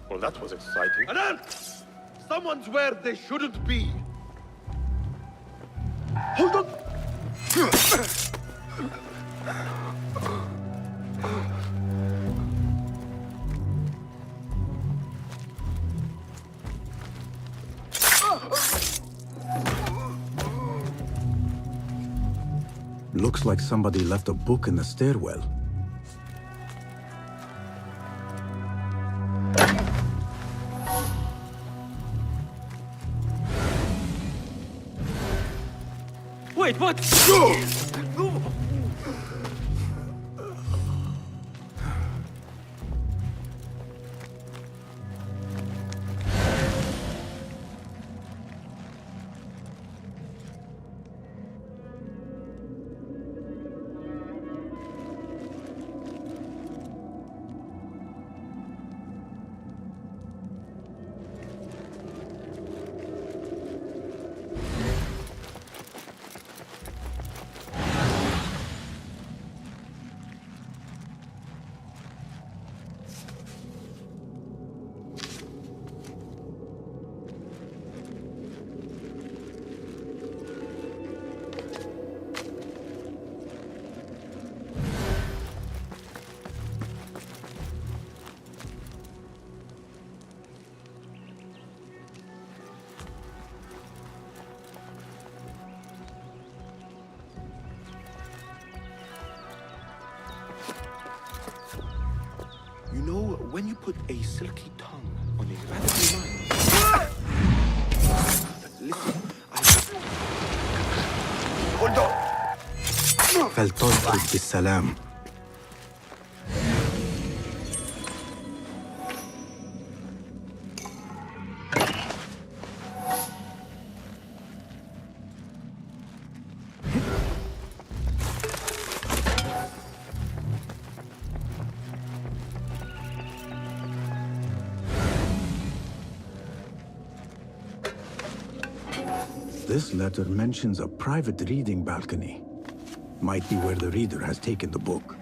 Well, that was exciting. Anan! Someone's where they shouldn't be. Hold on! Looks like somebody left a book in the stairwell. Wait, what? You know, when you put a silky tongue on a rabbit's mind... Listen, Hold on! فلتلقوا بالسلام. This letter mentions a private reading balcony. Might be where the reader has taken the book.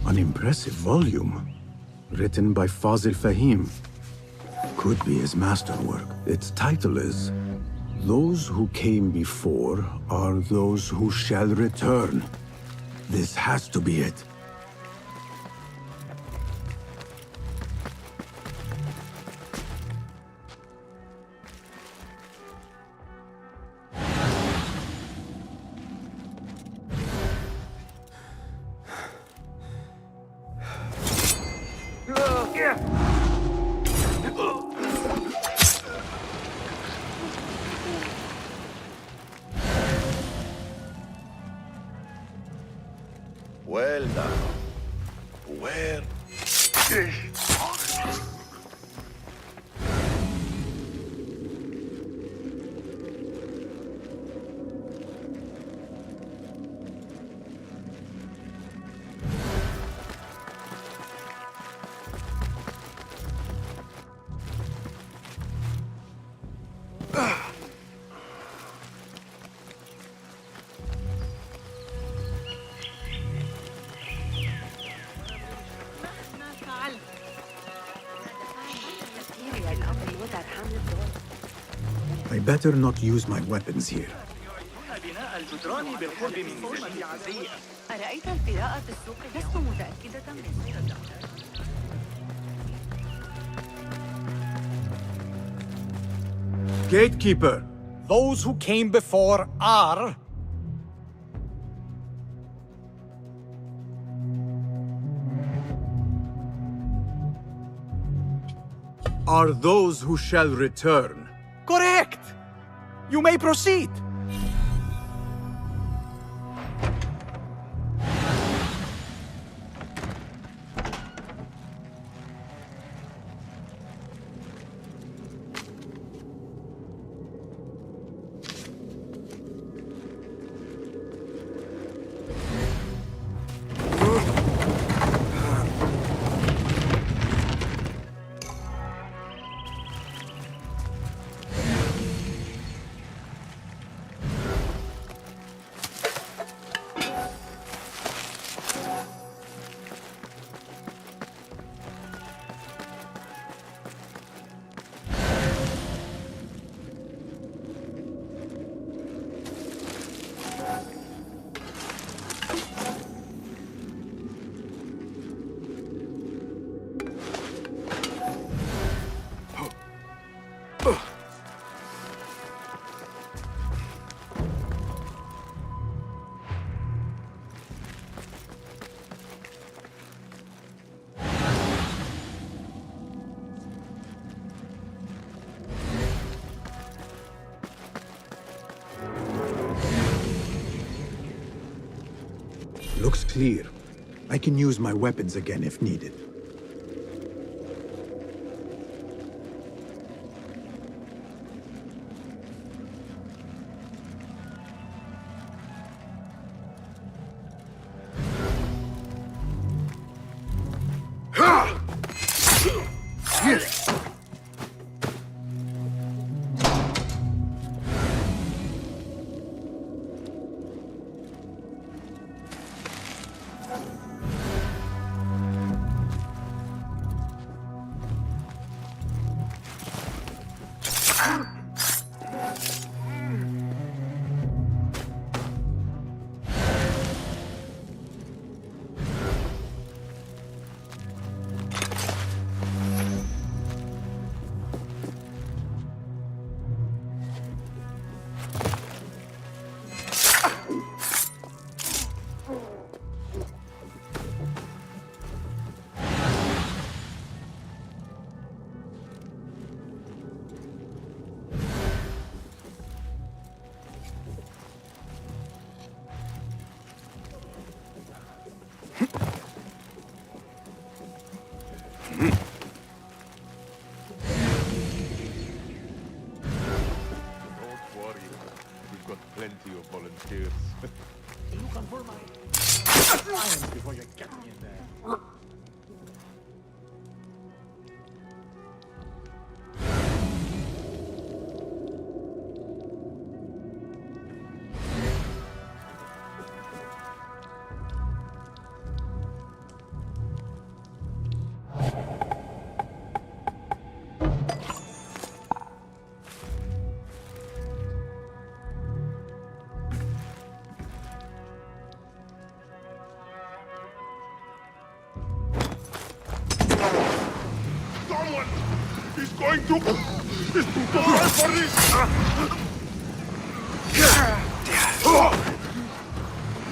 An impressive volume, written by Fazil Fahim. Could be his masterwork. Its title is, Those Who Came Before Are Those Who Shall Return. This has to be it. Well now, where? I better not use my weapons here. بناء الجدران بالقرب من زي أرأيت القراءة في السوق؟ لست متأكدة من Gatekeeper! Those who came before are... Are those who shall return. Correct! You may proceed! Looks clear. I can use my weapons again if needed. worry. We've got plenty of volunteers. You come for my science before you get me in there. Someone is going to... is to go for this!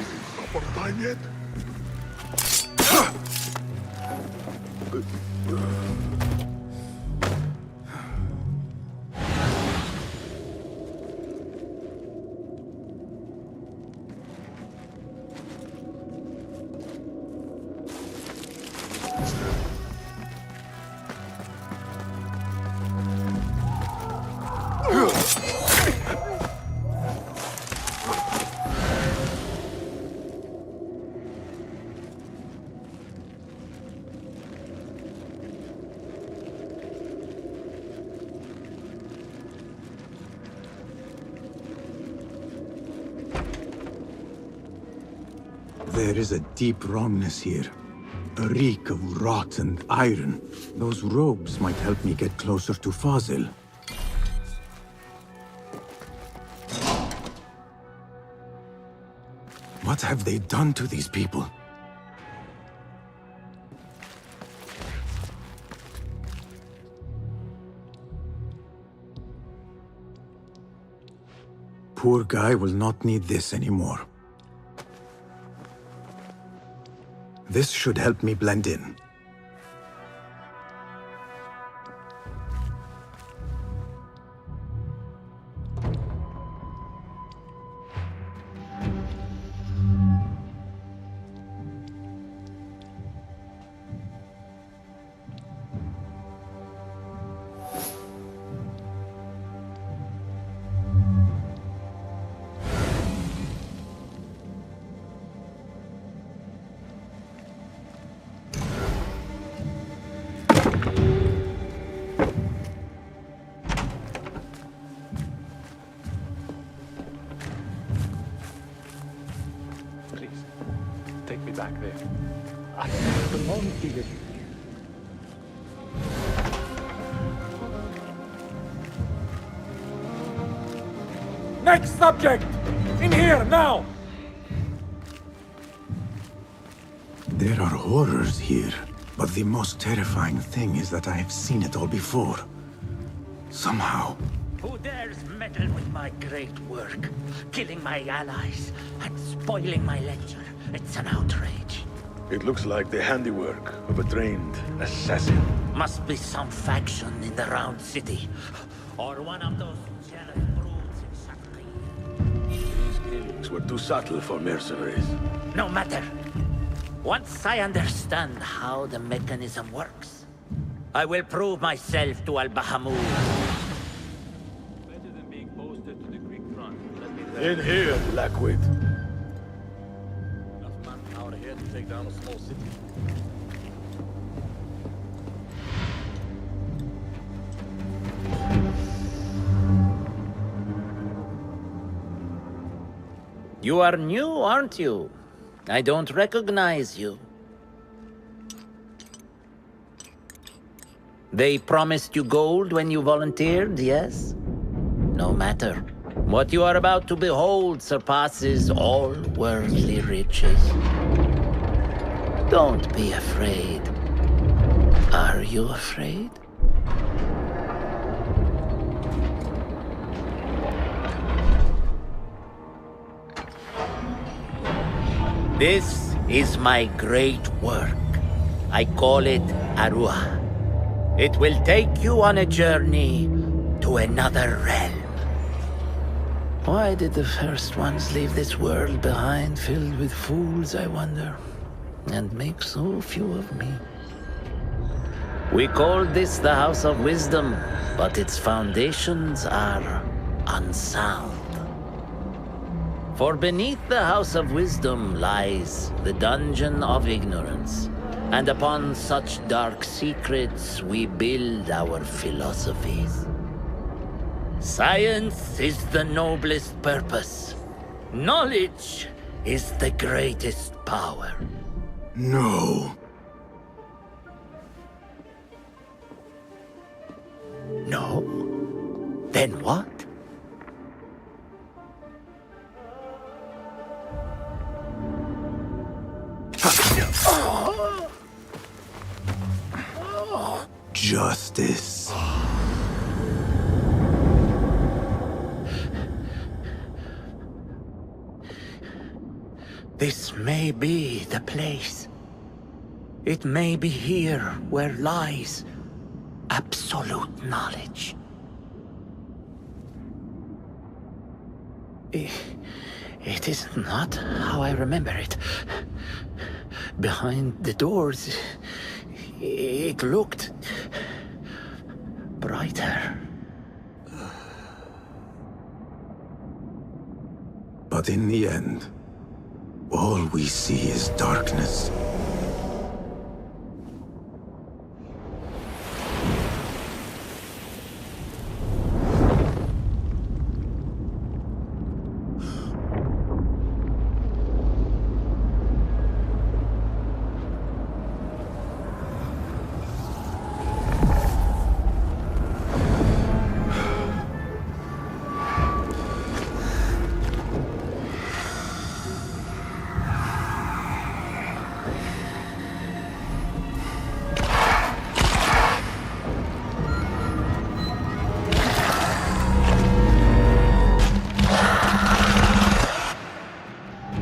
Is it supper time yet? There is a deep wrongness here. A reek of rot and iron. Those robes might help me get closer to Fazil. What have they done to these people? Poor guy will not need this anymore. This should help me blend in. Take me back there. I belong here. Next subject! In here, now! There are horrors here, but the most terrifying thing is that I have seen it all before. Somehow. Who dares meddle with my great work, killing my allies and spoiling my lecture? It's an outrage. It looks like the handiwork of a trained assassin. Must be some faction in the Round City, or one of those jealous broods in Shakri. These killings were too subtle for mercenaries. No matter. Once I understand how the mechanism works, I will prove myself to Al-Bahamut. Better than being posted to the Greek front. Let me tell In you. here, Blackwit. Enough manpower here to take down a small city. You are new, aren't you? I don't recognize you. They promised you gold when you volunteered, yes? No matter. What you are about to behold surpasses all worldly riches. Don't be afraid. Are you afraid? This is my great work. I call it Arua. It will take you on a journey to another realm. Why did the first ones leave this world behind, filled with fools, I wonder? and make so few of me. We call this the House of Wisdom, but its foundations are unsound. For beneath the House of Wisdom lies the Dungeon of Ignorance, and upon such dark secrets we build our philosophies. Science is the noblest purpose. Knowledge is the greatest power. No. No? Then what? Justice. This may be the place. It may be here where lies absolute knowledge. It is not how I remember it. Behind the doors, it looked brighter. But in the end, all we see is darkness.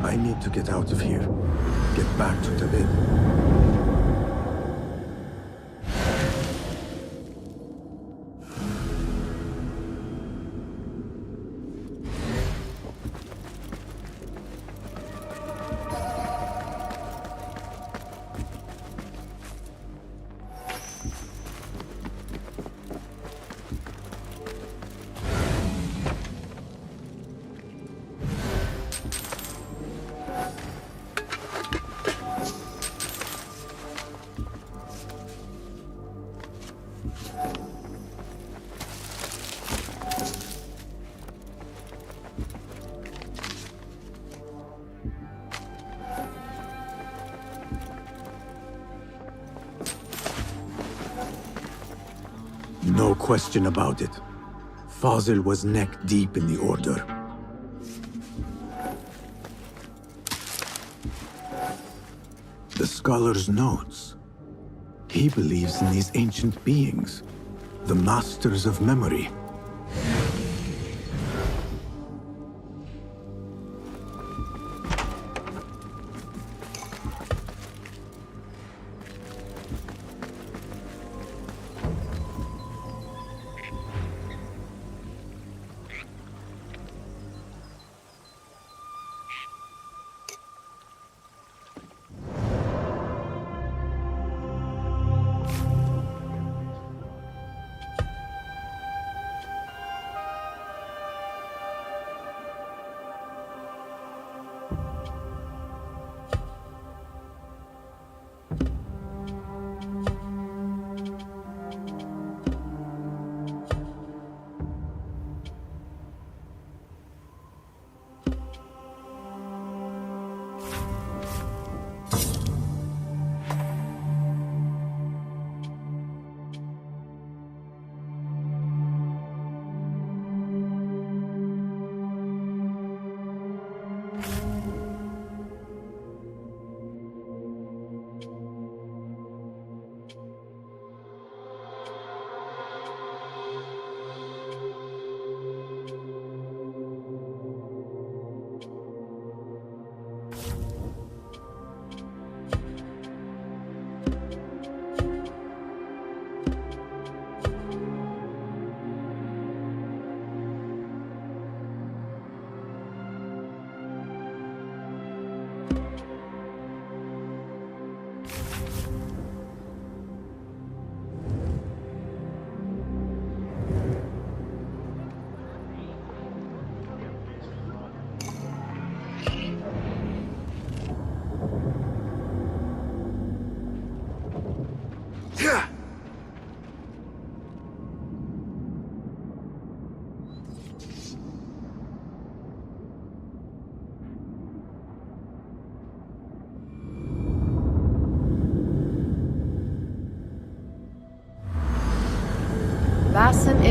I need to get out of here. Get back to Tibet. No question about it. Fazil was neck deep in the Order. The scholar's notes. He believes in these ancient beings, the masters of memory.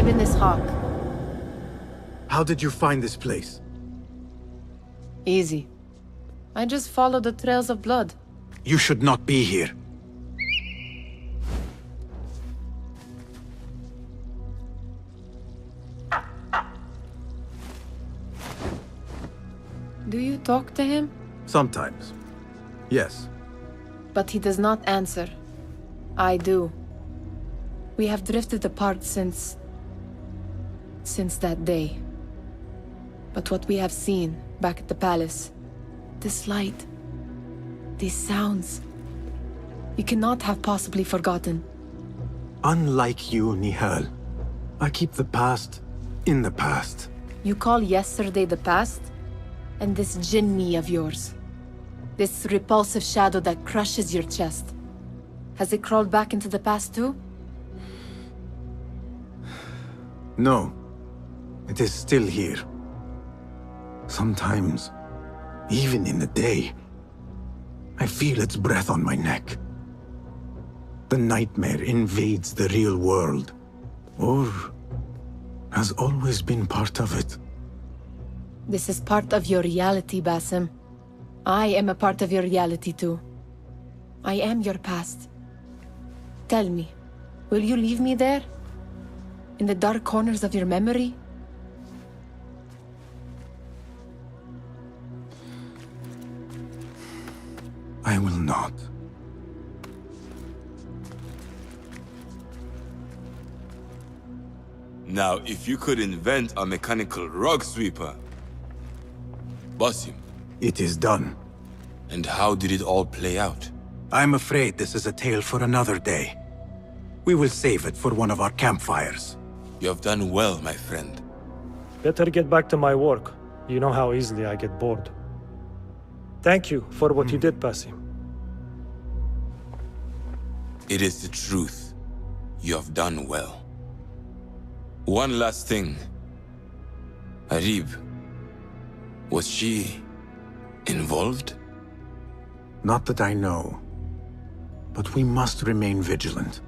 ibn Ishaq. How did you find this place? Easy. I just followed the trails of blood. You should not be here. Do you talk to him? Sometimes. Yes. But he does not answer. I do. We have drifted apart since that day. But what we have seen back at the palace, this light, these sounds, we cannot have possibly forgotten. Unlike you, Nihal, I keep the past in the past. You call yesterday the past? And this jinni of yours, this repulsive shadow that crushes your chest, has it crawled back into the past too? No. It is still here. Sometimes, even in the day, I feel its breath on my neck. The nightmare invades the real world, or has always been part of it. This is part of your reality, Basim. I am a part of your reality too. I am your past. Tell me, will you leave me there? In the dark corners of your memory? I will not. Now, if you could invent a mechanical rug sweeper. Basim. It is done. And how did it all play out? I'm afraid this is a tale for another day. We will save it for one of our campfires. You have done well, my friend. Better get back to my work. You know how easily I get bored. Thank you for what you did, Basim. It is the truth. You have done well. One last thing. Arib, was she involved? Not that I know. But we must remain vigilant.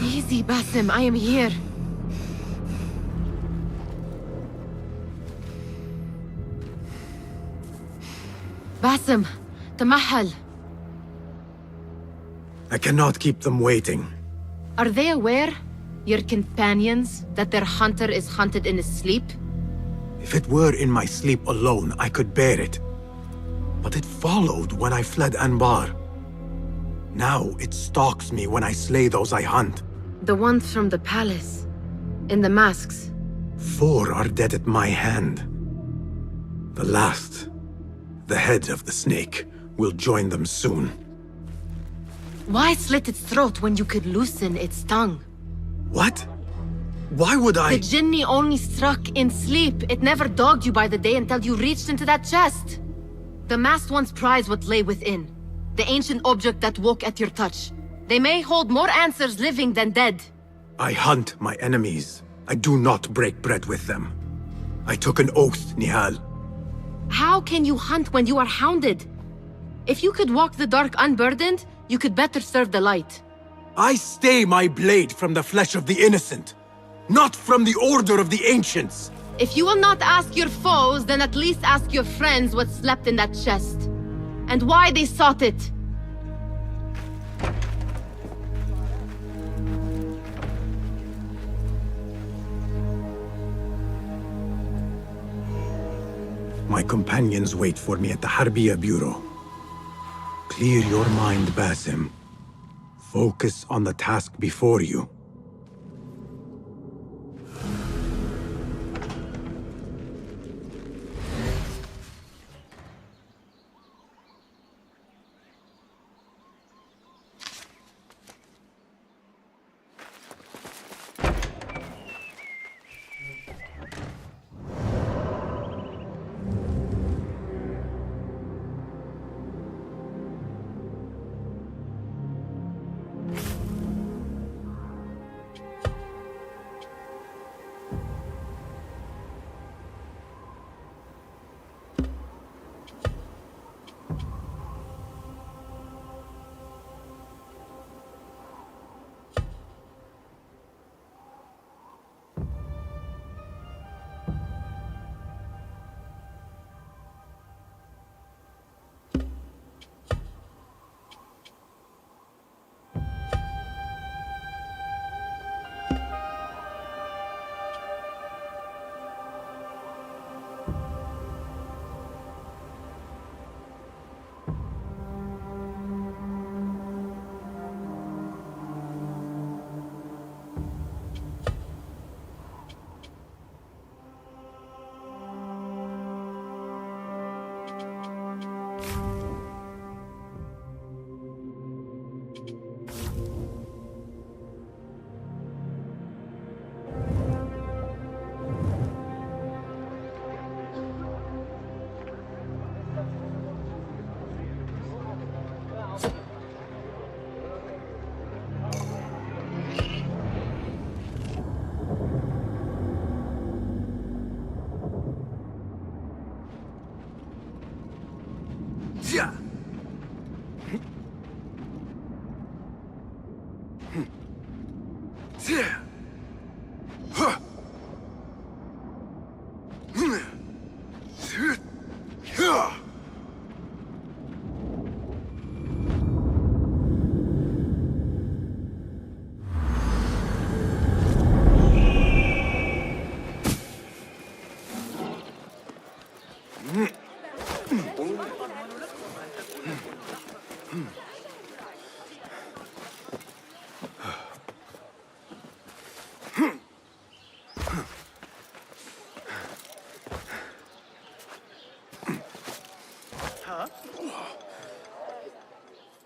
Easy, Basim, I am here. Basim, Tamahal. I cannot keep them waiting. Are they aware, your companions, that their hunter is hunted in his sleep? If it were in my sleep alone, I could bear it. But it followed when I fled Anbar. Now it stalks me when I slay those I hunt. The ones from the palace, in the masks. 4 are dead at my hand. The last, the head of the snake, will join them soon. Why slit its throat when you could loosen its tongue? What? Why would I? The jinni only struck in sleep. It never dogged you by the day until you reached into that chest. The masked ones prize what lay within. The ancient object that woke at your touch. They may hold more answers living than dead. I hunt my enemies. I do not break bread with them. I took an oath, Nihal. How can you hunt when you are hounded? If you could walk the dark unburdened, you could better serve the light. I stay my blade from the flesh of the innocent, not from the order of the ancients. If you will not ask your foes, then at least ask your friends what slept in that chest. And why they sought it. My companions wait for me at the Harbiya Bureau. Clear your mind, Basim. Focus on the task before you.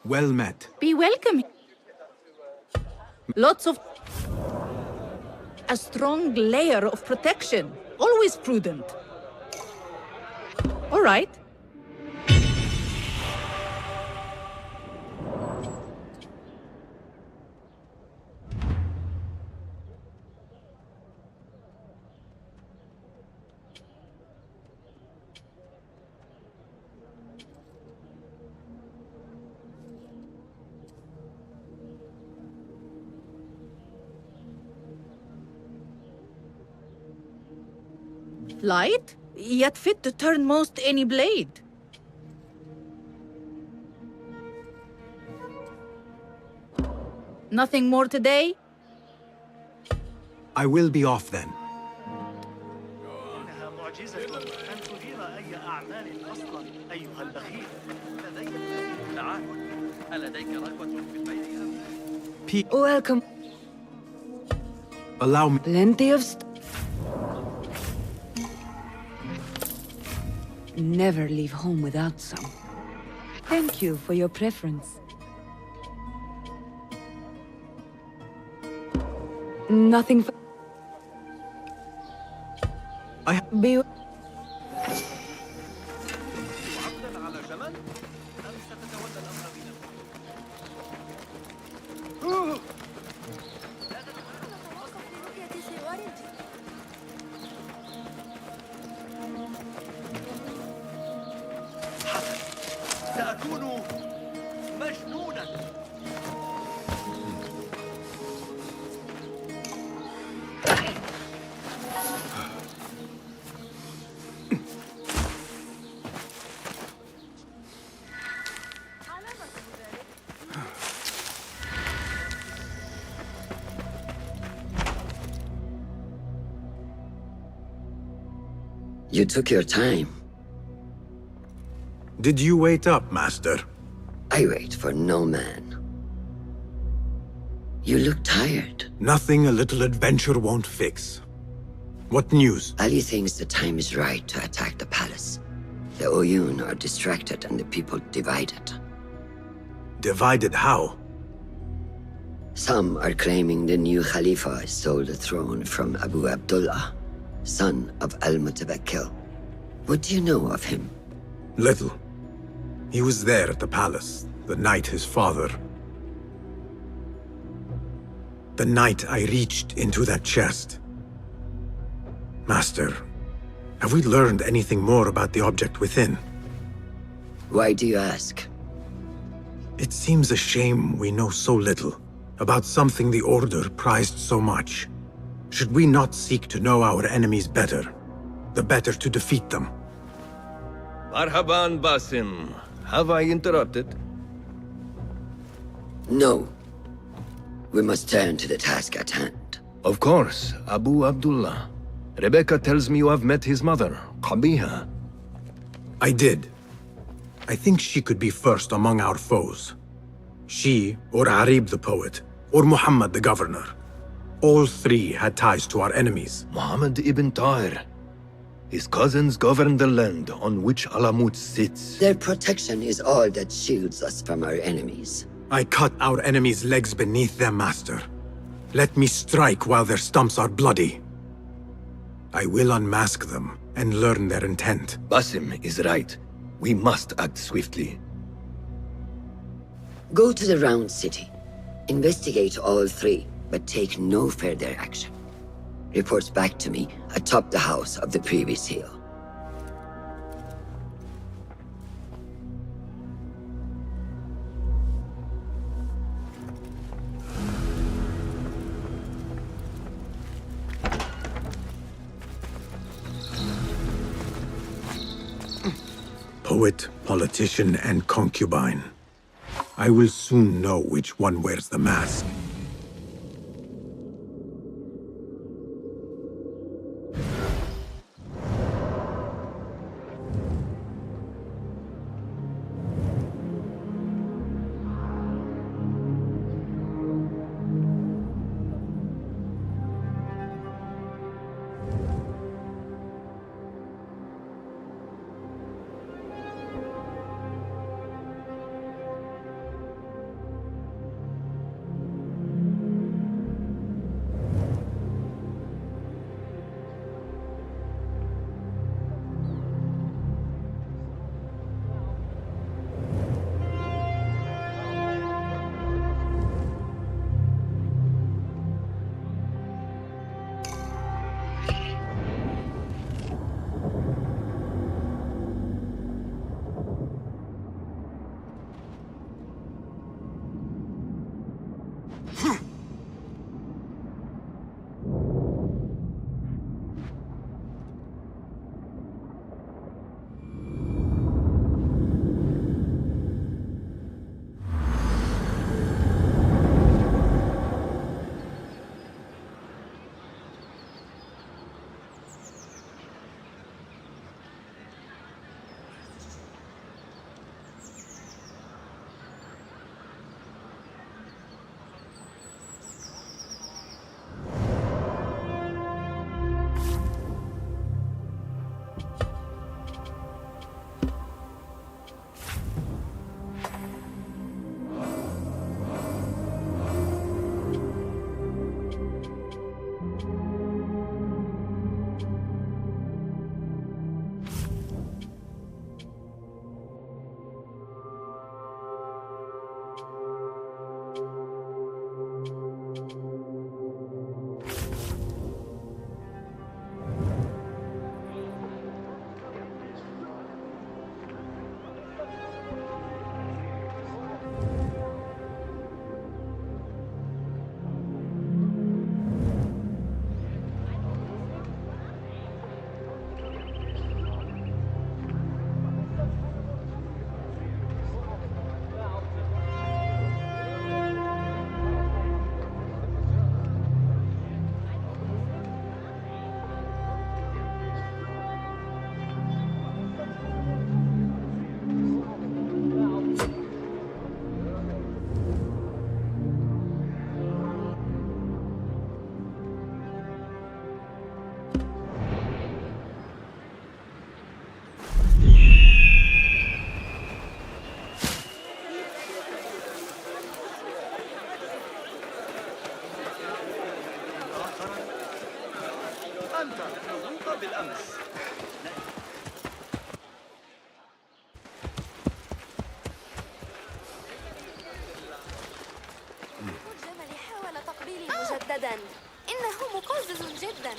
Well met. Be welcome. Lots of... A strong layer of protection. Always prudent. All right. Light, yet fit to turn most any blade. Nothing more today? I will be off then. إنها معجزة أن تدير أي أعمال أصلا أيها البخيل. لديك تعال. ألديك رغبة في البيع؟ Welcome. Allow me. Plenty of Never leave home without some. Thank you for your preference. Nothing for... I... Be... سأكون مجنونا. You took your time. Did you wait up, Master? I wait for no man. You look tired. Nothing a little adventure won't fix. What news? Ali thinks the time is right to attack the palace. The Oyun are distracted and the people divided. Divided how? Some are claiming the new Khalifa stole the throne from Abu Abdullah, son of Al-Mutawakkil. What do you know of him? Little. He was there at the palace, the night his father... The night I reached into that chest. Master, have we learned anything more about the object within? Why do you ask? It seems a shame we know so little about something the Order prized so much. Should we not seek to know our enemies better, the better to defeat them? Marhaban, Basim. Have I interrupted? No. We must turn to the task at hand. Of course, Abu Abdullah. Rebecca tells me you have met his mother, Qabiha. I did. I think she could be first among our foes. She, or Arib the poet, or Muhammad the governor. All three had ties to our enemies. Muhammad ibn Tahir. His cousins govern the land on which Alamut sits. Their protection is all that shields us from our enemies. I cut our enemies' legs beneath them, Master. Let me strike while their stumps are bloody. I will unmask them and learn their intent. Basim is right. We must act swiftly. Go to the Round City. Investigate all three, but take no further action. Reports back to me atop the house of the previous hill. Poet, politician, and concubine. I will soon know which one wears the mask. أنت مربوطة بالأمس. الجمل حاول تقبيلي مجددا. إنه مقزز جدا.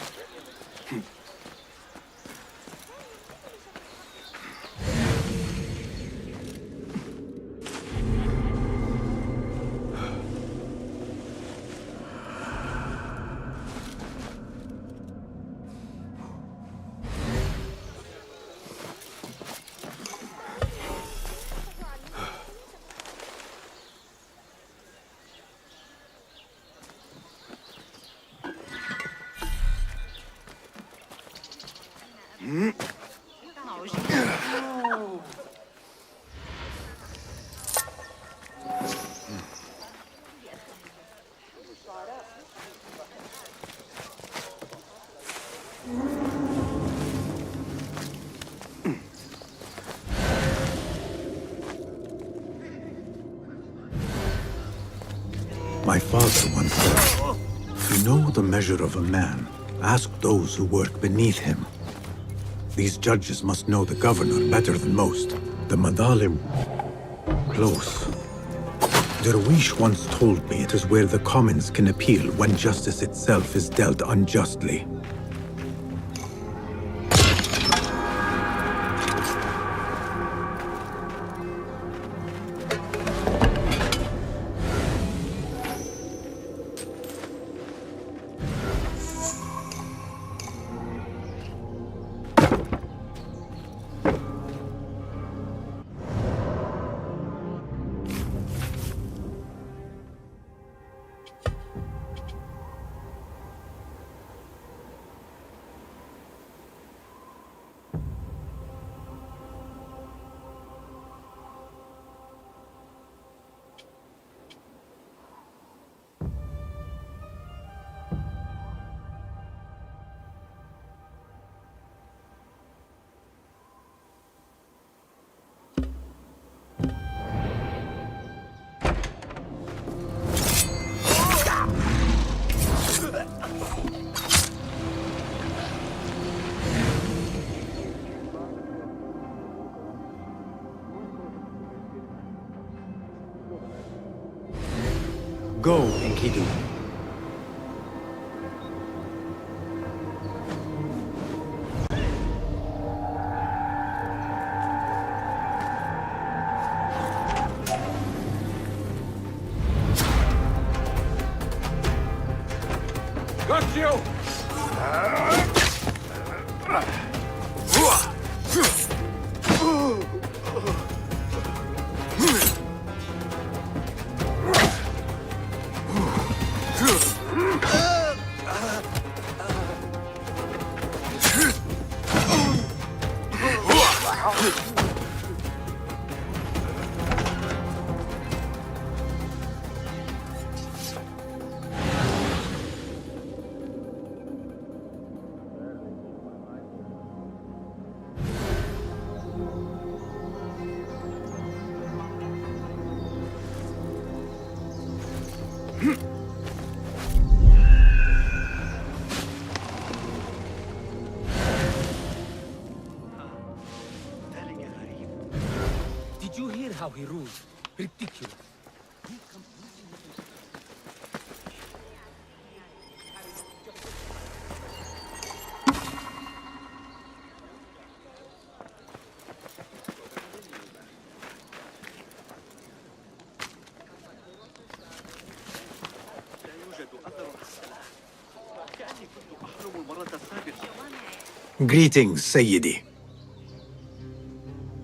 My father once said, "To know the measure of a man, ask those who work beneath him." These judges must know the governor better than most. The Madalim, close. Derwish once told me it is where the commons can appeal when justice itself is dealt unjustly. Go, Enkidu. Got you! Did you hear how he ruled? Ridiculous. Greetings, Sayyidi.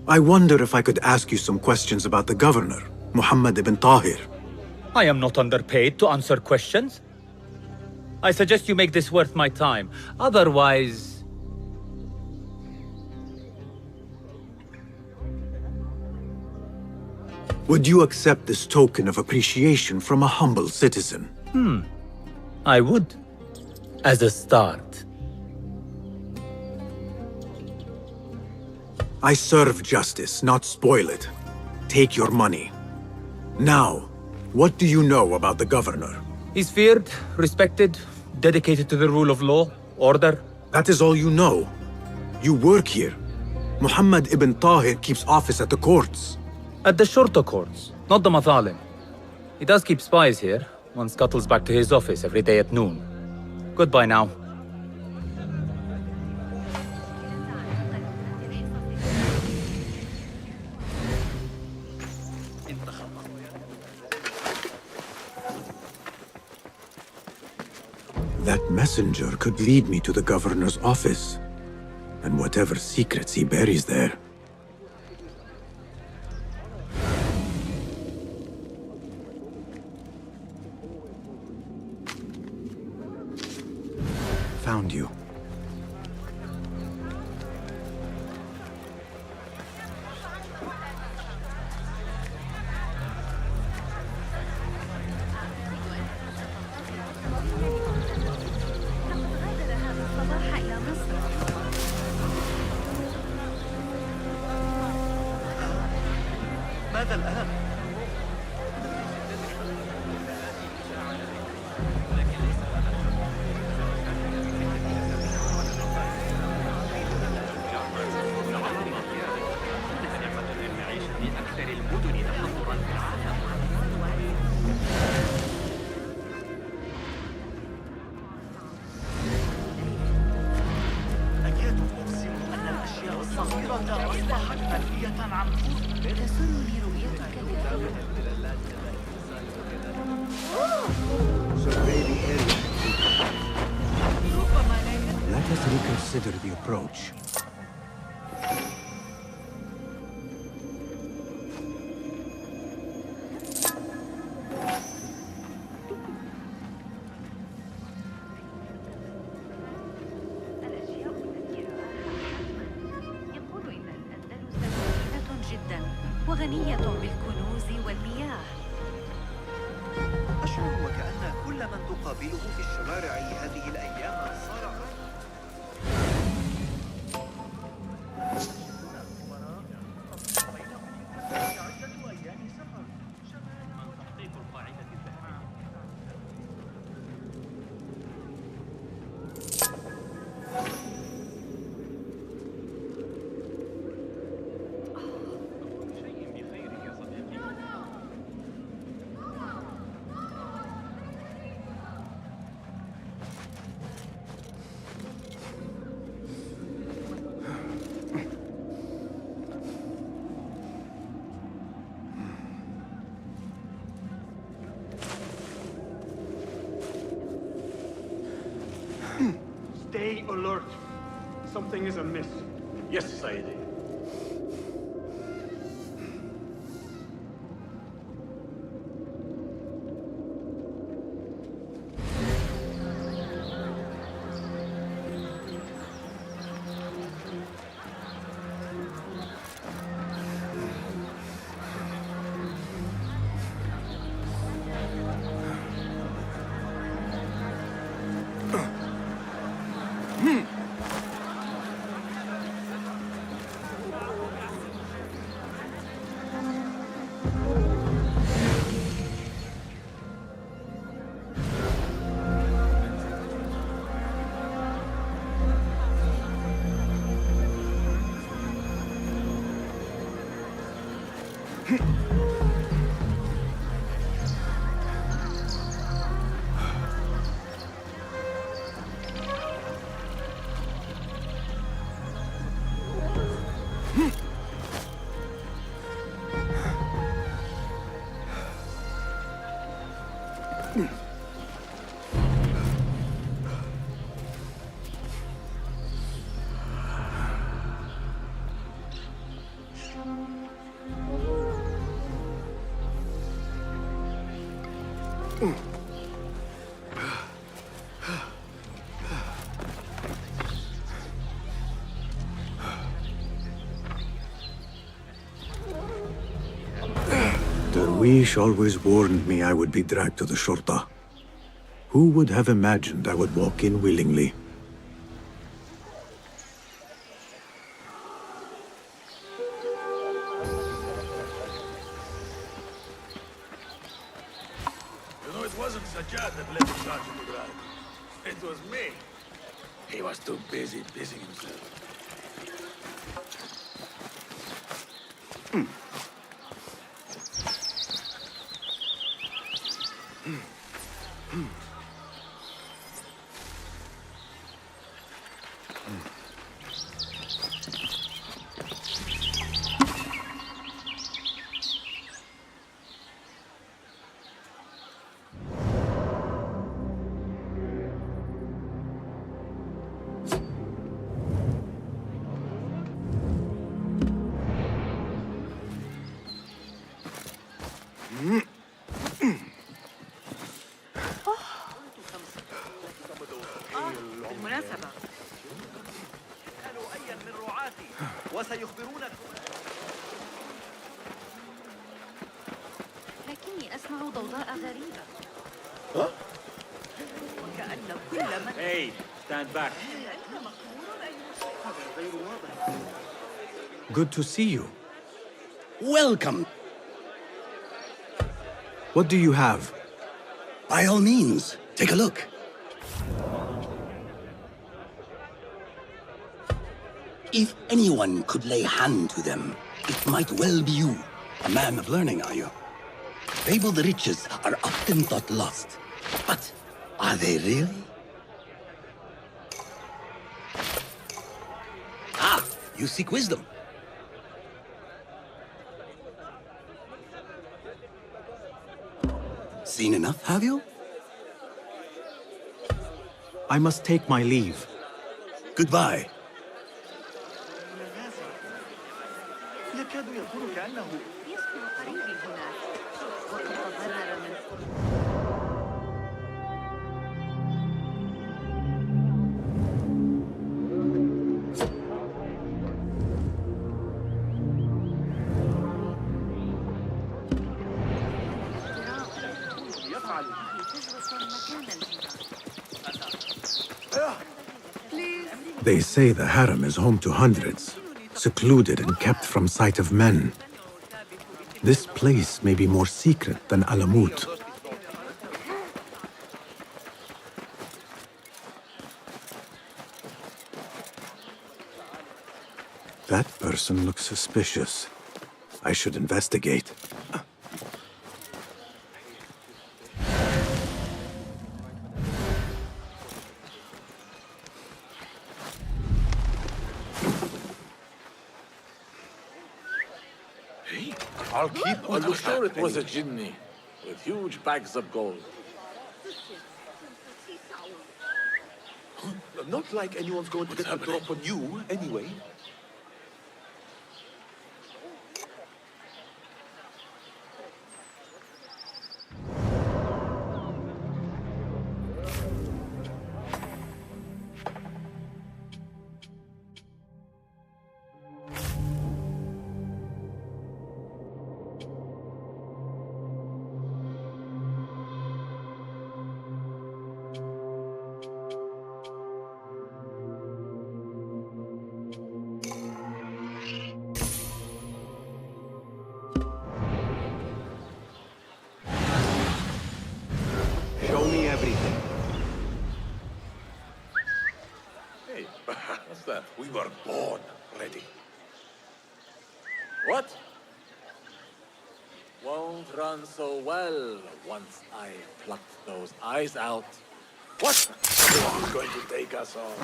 I wonder if I could ask you some questions about the governor, Muhammad ibn Tahir. I am not underpaid to answer questions. I suggest you make this worth my time. Otherwise... Would you accept this token of appreciation from a humble citizen? I would. As a start. I serve justice, not spoil it. Take your money. Now, what do you know about the governor? He's feared, respected, dedicated to the rule of law, order, That is all you know. You work here. Muhammad ibn Tahir keeps office at the courts. At the Shorta courts, not the Mathalim. He does keep spies here. One scuttles back to his office every day at noon. Goodbye now. That messenger could lead me to the governor's office, and whatever secrets he buries there. Found you. ماذا الآن؟ أكاد أقسم أن الأشياء الصغيرة أصبحت ملهية عن قرب. تسرني رؤيتك Let us reconsider the approach. وغنية بالكنوز والمياه. أشعر وكأن كل من تقابله في الشوارع هذه الأيام صار Stay alert. Something is amiss. Yes, Sayyidi. Darwish always warned me I would be dragged to the Shorta. Who would have imagined I would walk in willingly? You know, it wasn't Sajjad that led the charge in Mirage. It was me. He was too busy pissing himself. بالمناسبة قالوا أيا من رعاتي وسيخبرونك. لكني أسمع ضوضاء غريبة. وكأن كل من Hey, stand back. Good to see you. Welcome. What do you have? By all means, take a look. If anyone could lay hand to them, it might well be you. A man of learning, are you? Fabled riches are often thought lost. But are they really? Ah, you seek wisdom. Seen enough, have you? I must take my leave. Goodbye. يكاد يكون كأنه يسكن قريبي هناك وقد تضرر من They say the harem is home to hundreds, secluded and kept from sight of men. This place may be more secret than Alamut. That person looks suspicious. I should investigate. I'll keep on. I'm sure it was a jinni with huge bags of gold. Not like anyone's going to get a drop on you, anyway. Show me everything. Hey, what's that? We were born ready. What? Won't run so well once I plucked those eyes out. What? Who's going to take us all?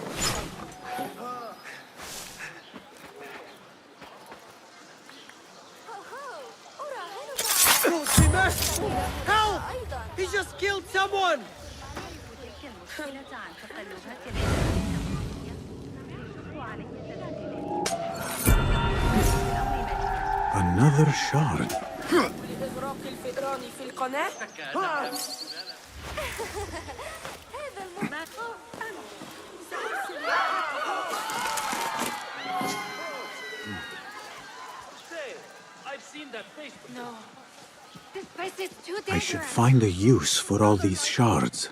Help! He just killed someone! Another shard. إغراق الفئران في القناة؟ هذا المنطق I've seen that face before. No. This place is too I should dangerous. find a use for all these shards.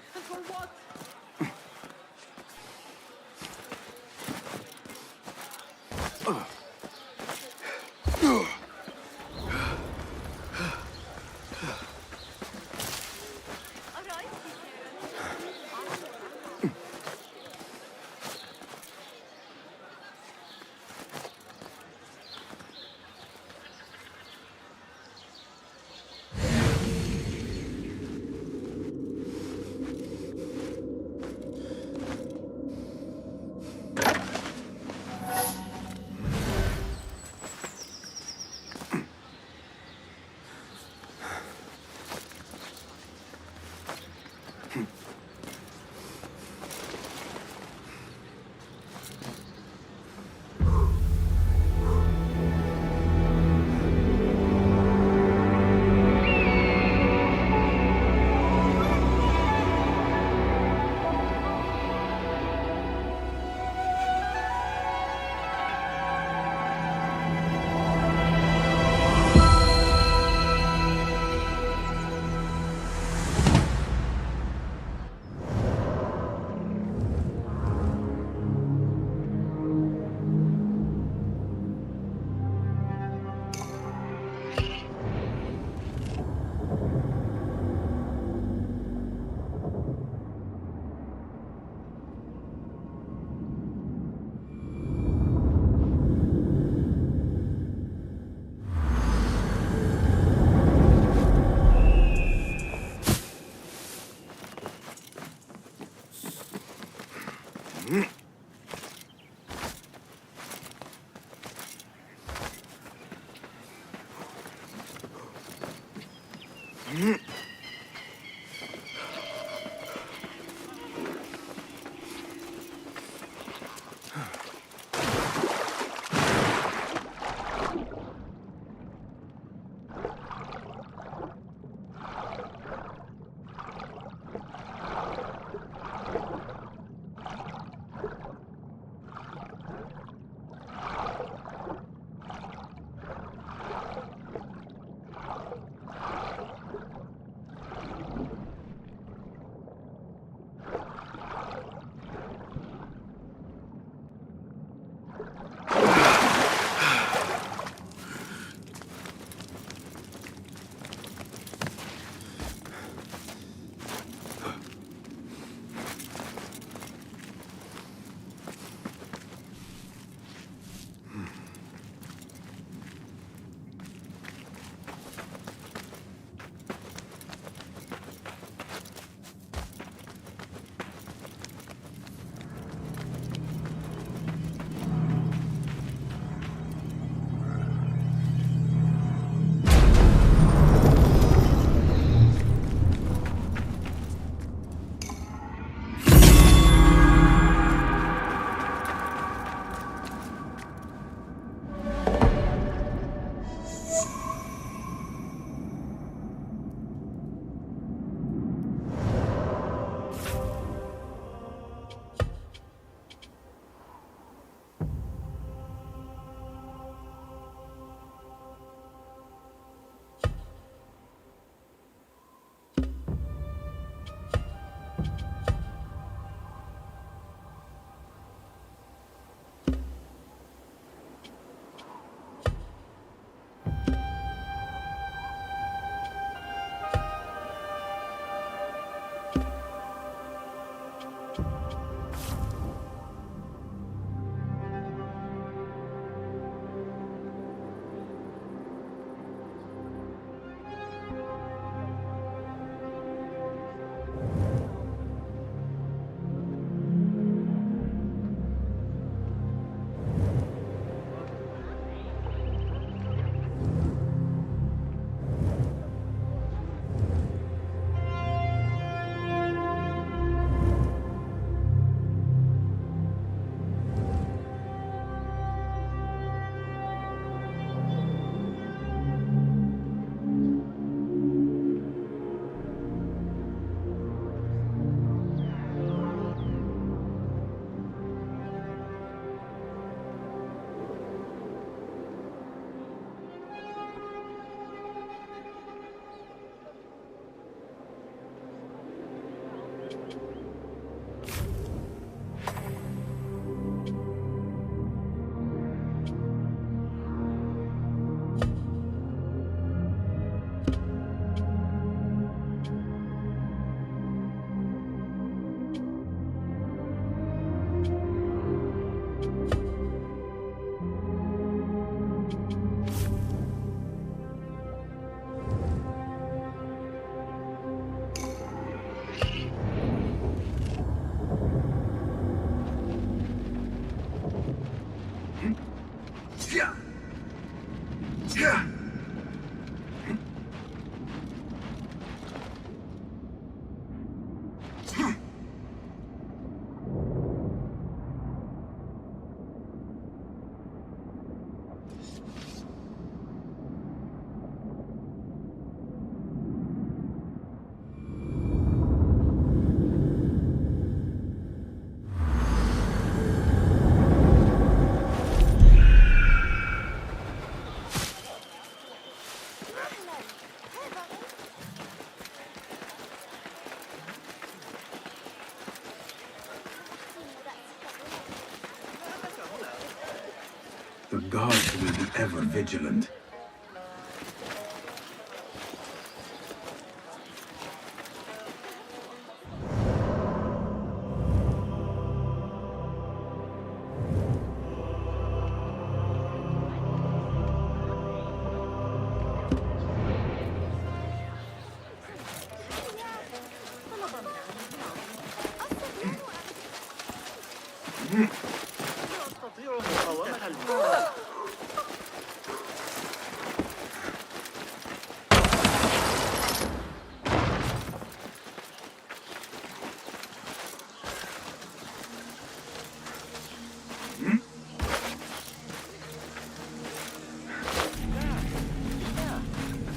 The gods will be ever vigilant.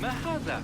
ما هذا؟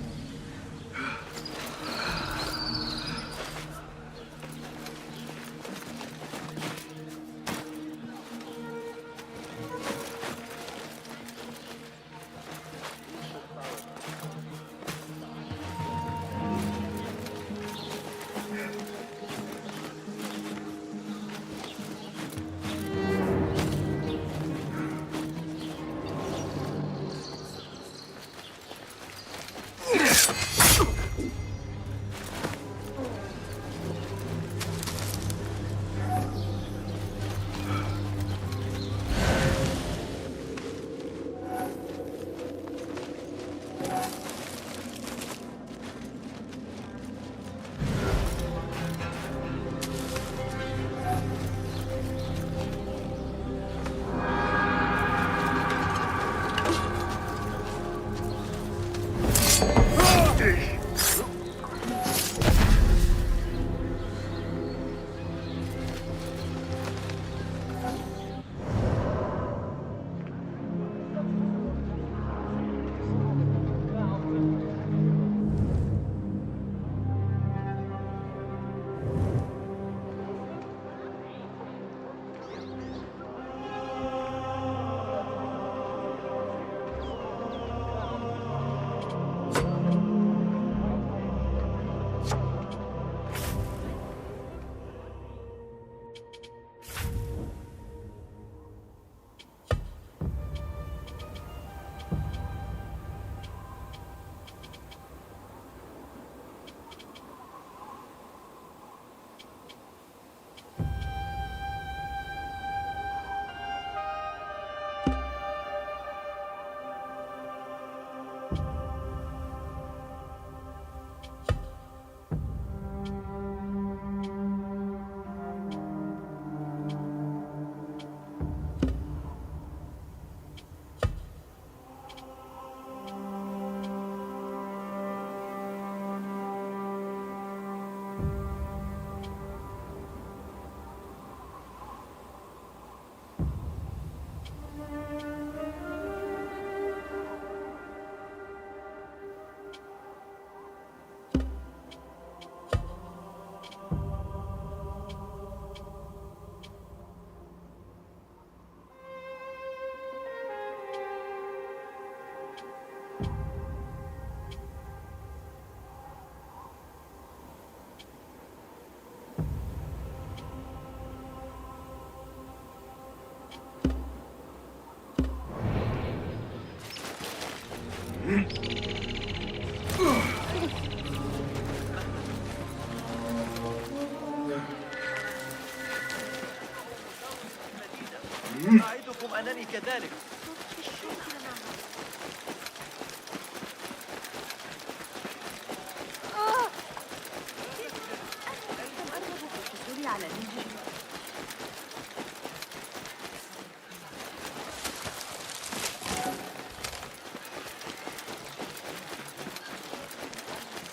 أعدكم أنني كذلك.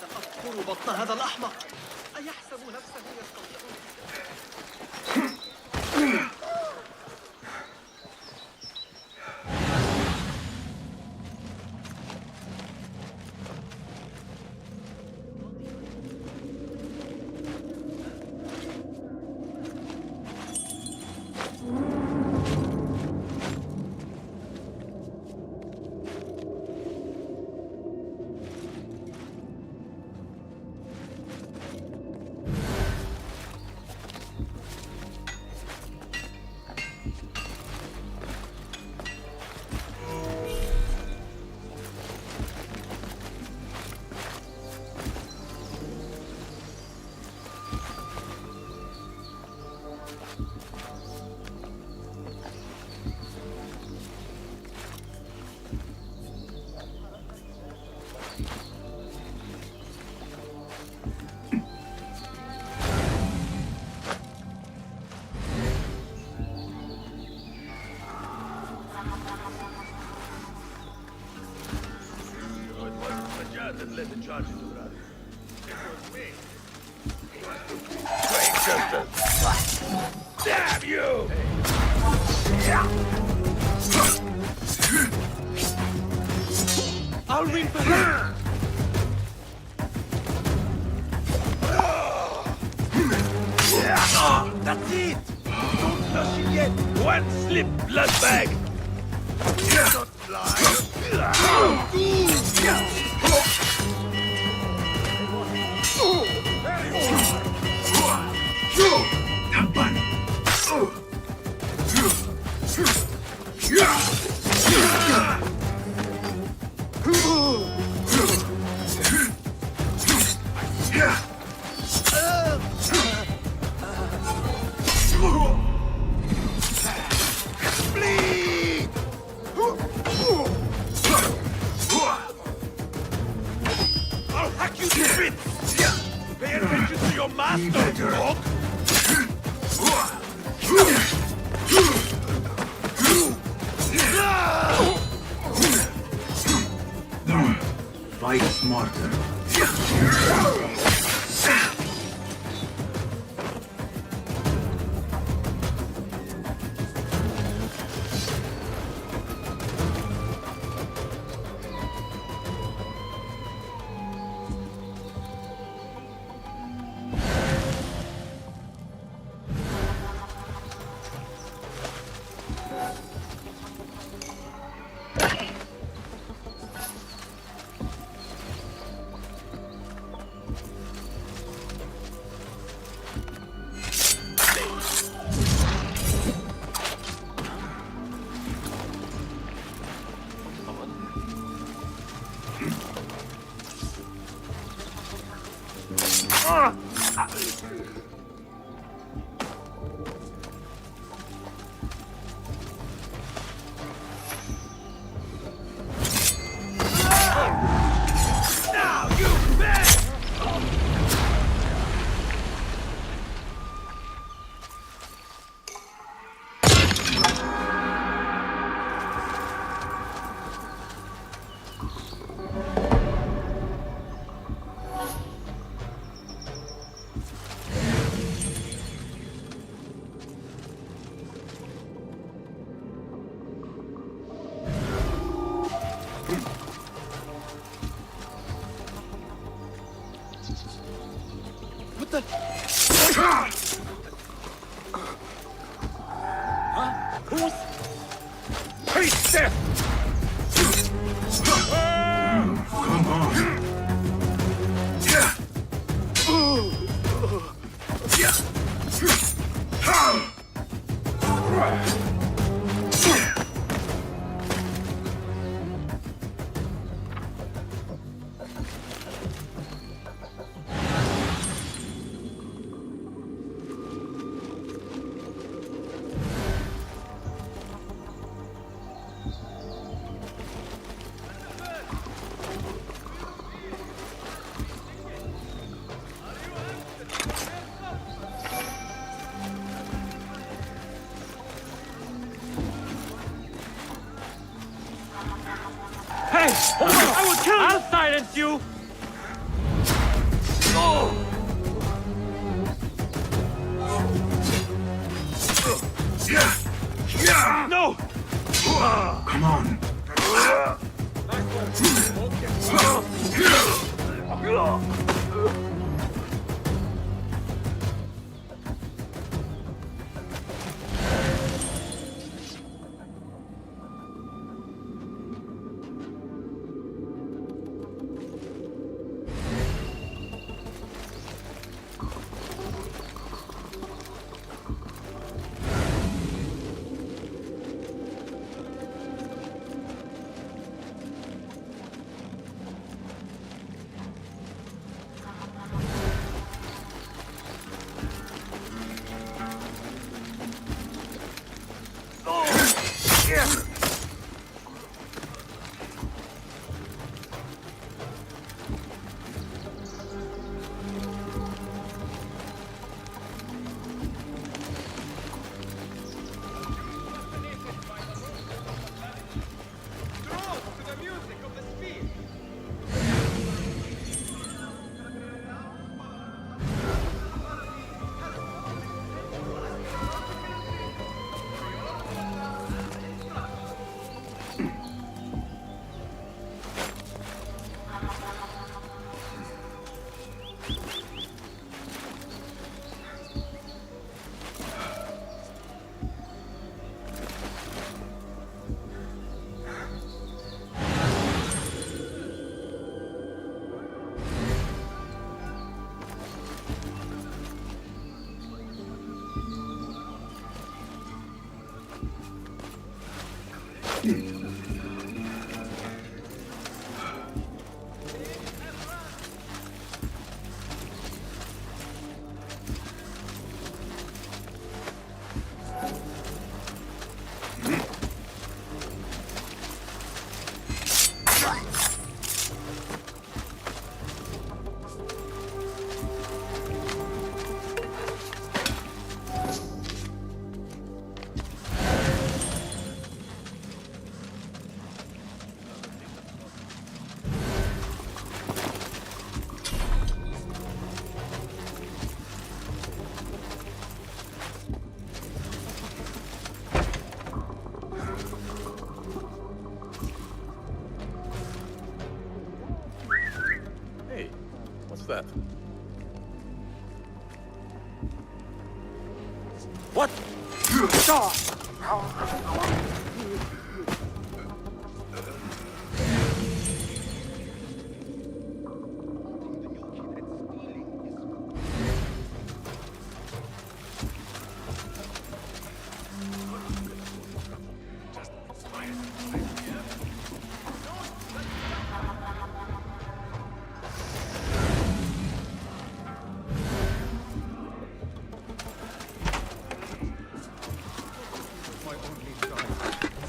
سأذكر بطن هذا الأحمق. أيحسب نفسه يستطيع؟ That led the charge into that. It was me. Damn you! I'll ring for him. That's it! Don't flush it yet! One slip, blood bag! Not I'll hack you to bits! Pay attention to your master, dog! Fight smarter. Reach there! Come on. Hey! Hold on! I will kill you! I'll silence you! No! Come on. What's that? What?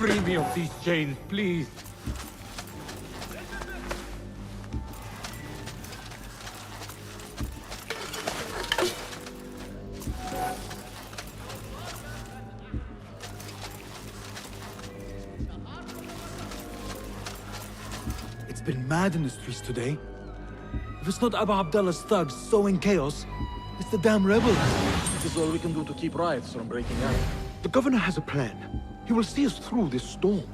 Free me of these chains, please. It's been mad in the streets today. If it's not Abu Abdallah's thugs sowing chaos, it's the damn rebels. This is all we can do to keep riots from breaking out. The governor has a plan. He will see us through this storm.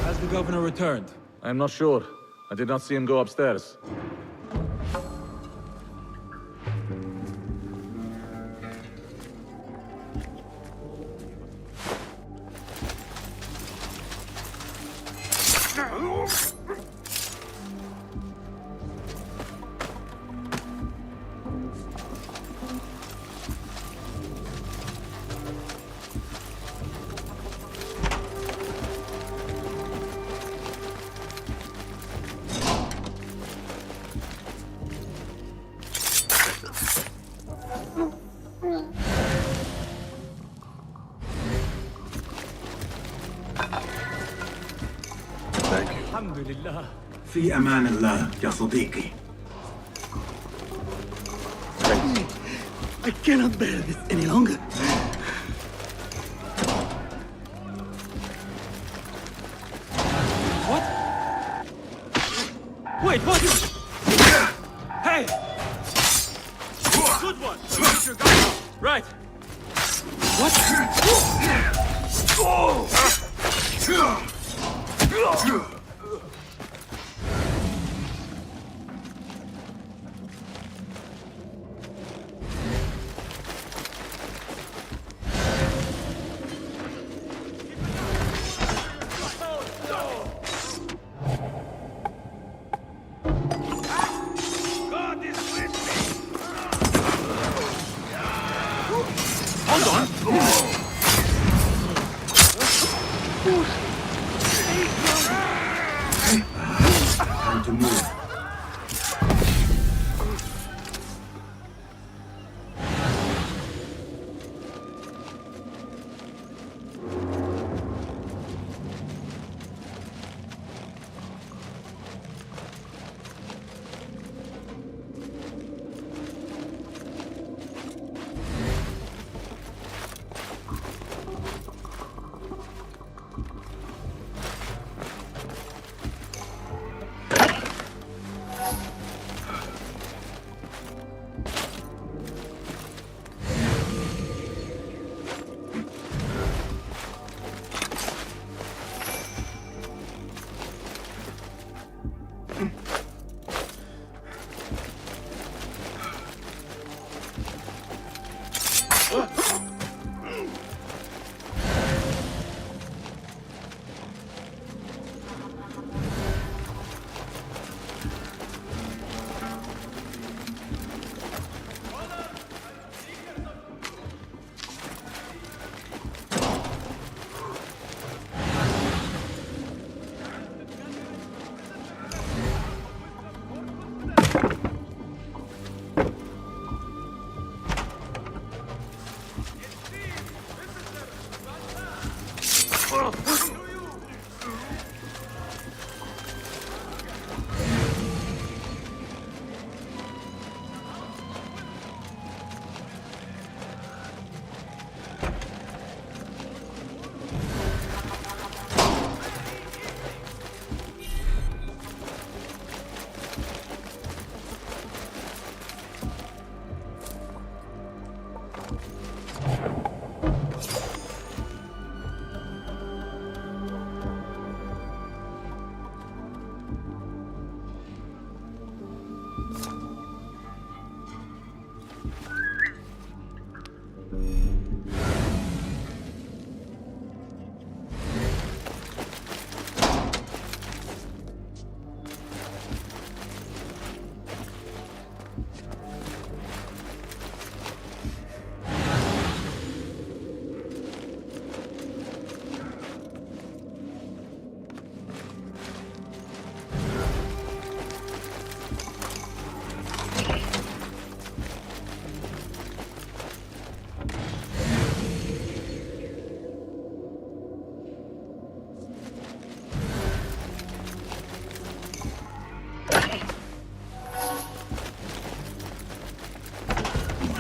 Has the governor returned? I am not sure. I did not see him go upstairs. في أمان الله يا صديقي. I cannot bear this any longer. What? Wait, what? Hey! Good one! Keep your gun up. Right! What? God is with me! Hold on! Time to move.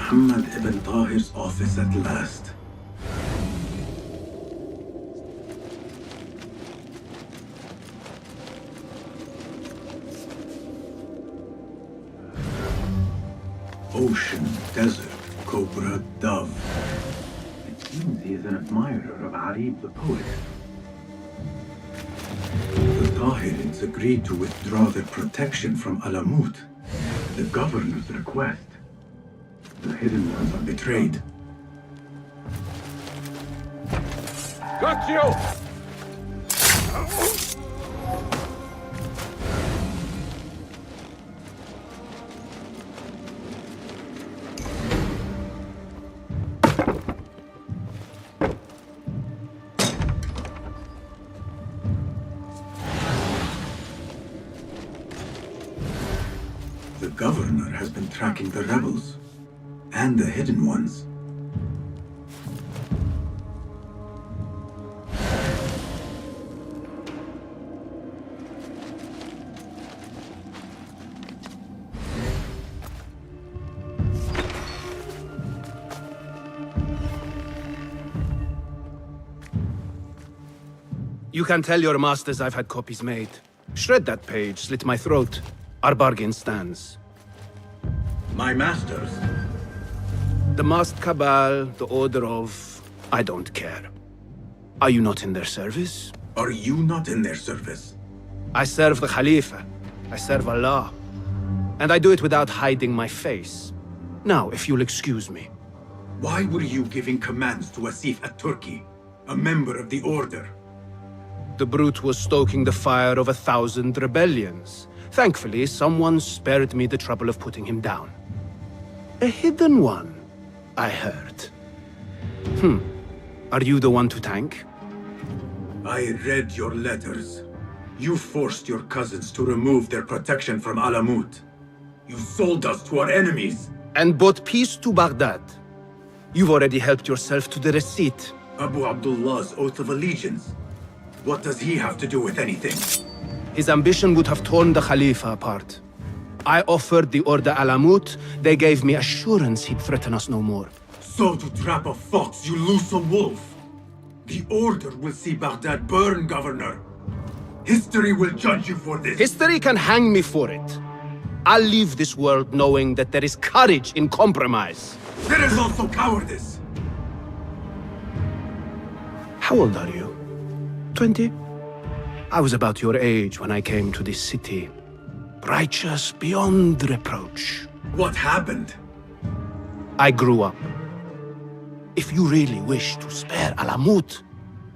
Muhammad ibn Tahir's office at last. Ocean, desert, cobra, dove. It seems he is an admirer of Arib the poet. The Tahirids agreed to withdraw their protection from Alamut, the governor's request. The hidden ones are betrayed. Got you! The governor has been tracking the rebels and the hidden ones. You can tell your masters I've had copies made. Shred that page, slit my throat. Our bargain stands. My masters? The masked cabal, the order of... I don't care. Are you not in their service? Are you not in their service? I serve the Khalifa. I serve Allah. And I do it without hiding my face. Now, if you'll excuse me. Why were you giving commands to Asif at-Turki, a member of the Order? The brute was stoking the fire of 1,000 rebellions. Thankfully, someone spared me the trouble of putting him down. A hidden one, I heard. Are you the one to thank? I read your letters. You forced your cousins to remove their protection from Alamut. You sold us to our enemies. And brought peace to Baghdad. You've already helped yourself to the receipt. Abu Abdullah's oath of allegiance. What does he have to do with anything? His ambition would have torn the Khalifa apart. I offered the Order Alamut. They gave me assurance he'd threaten us no more. So to trap a fox, you loose a wolf. The Order will see Baghdad burn, Governor. History will judge you for this. History can hang me for it. I'll leave this world knowing that there is courage in compromise. There is also cowardice. How old are you? 20? I was about your age when I came to this city. Righteous beyond reproach. What happened? I grew up. If you really wish to spare Alamut,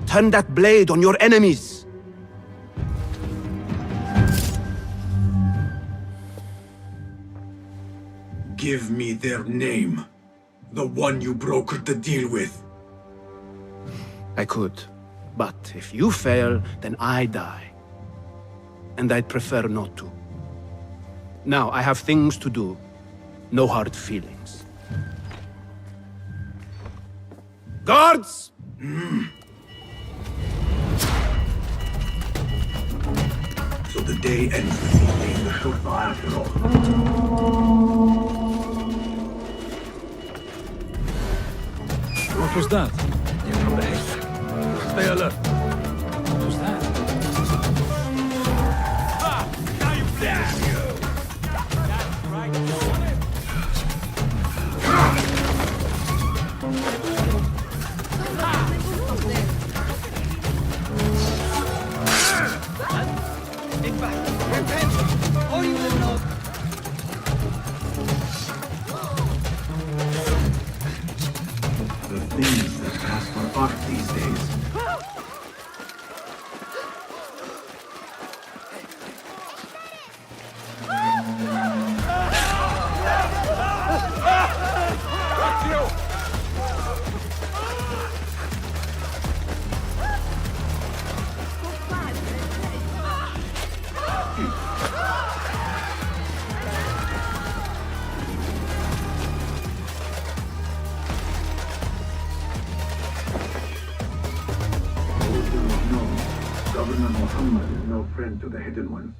turn that blade on your enemies. Give me their name. The one you brokered the deal with. I could. But if you fail, then I die. And I'd prefer not to. Now, I have things to do. No hard feelings. Guards! day ends with me being the Shurta after all. What was that? You from the haystack. Stay alert. What was that? Now you blast you! The things that pass for art these days. Governor Muhammad is no friend to the Hidden One.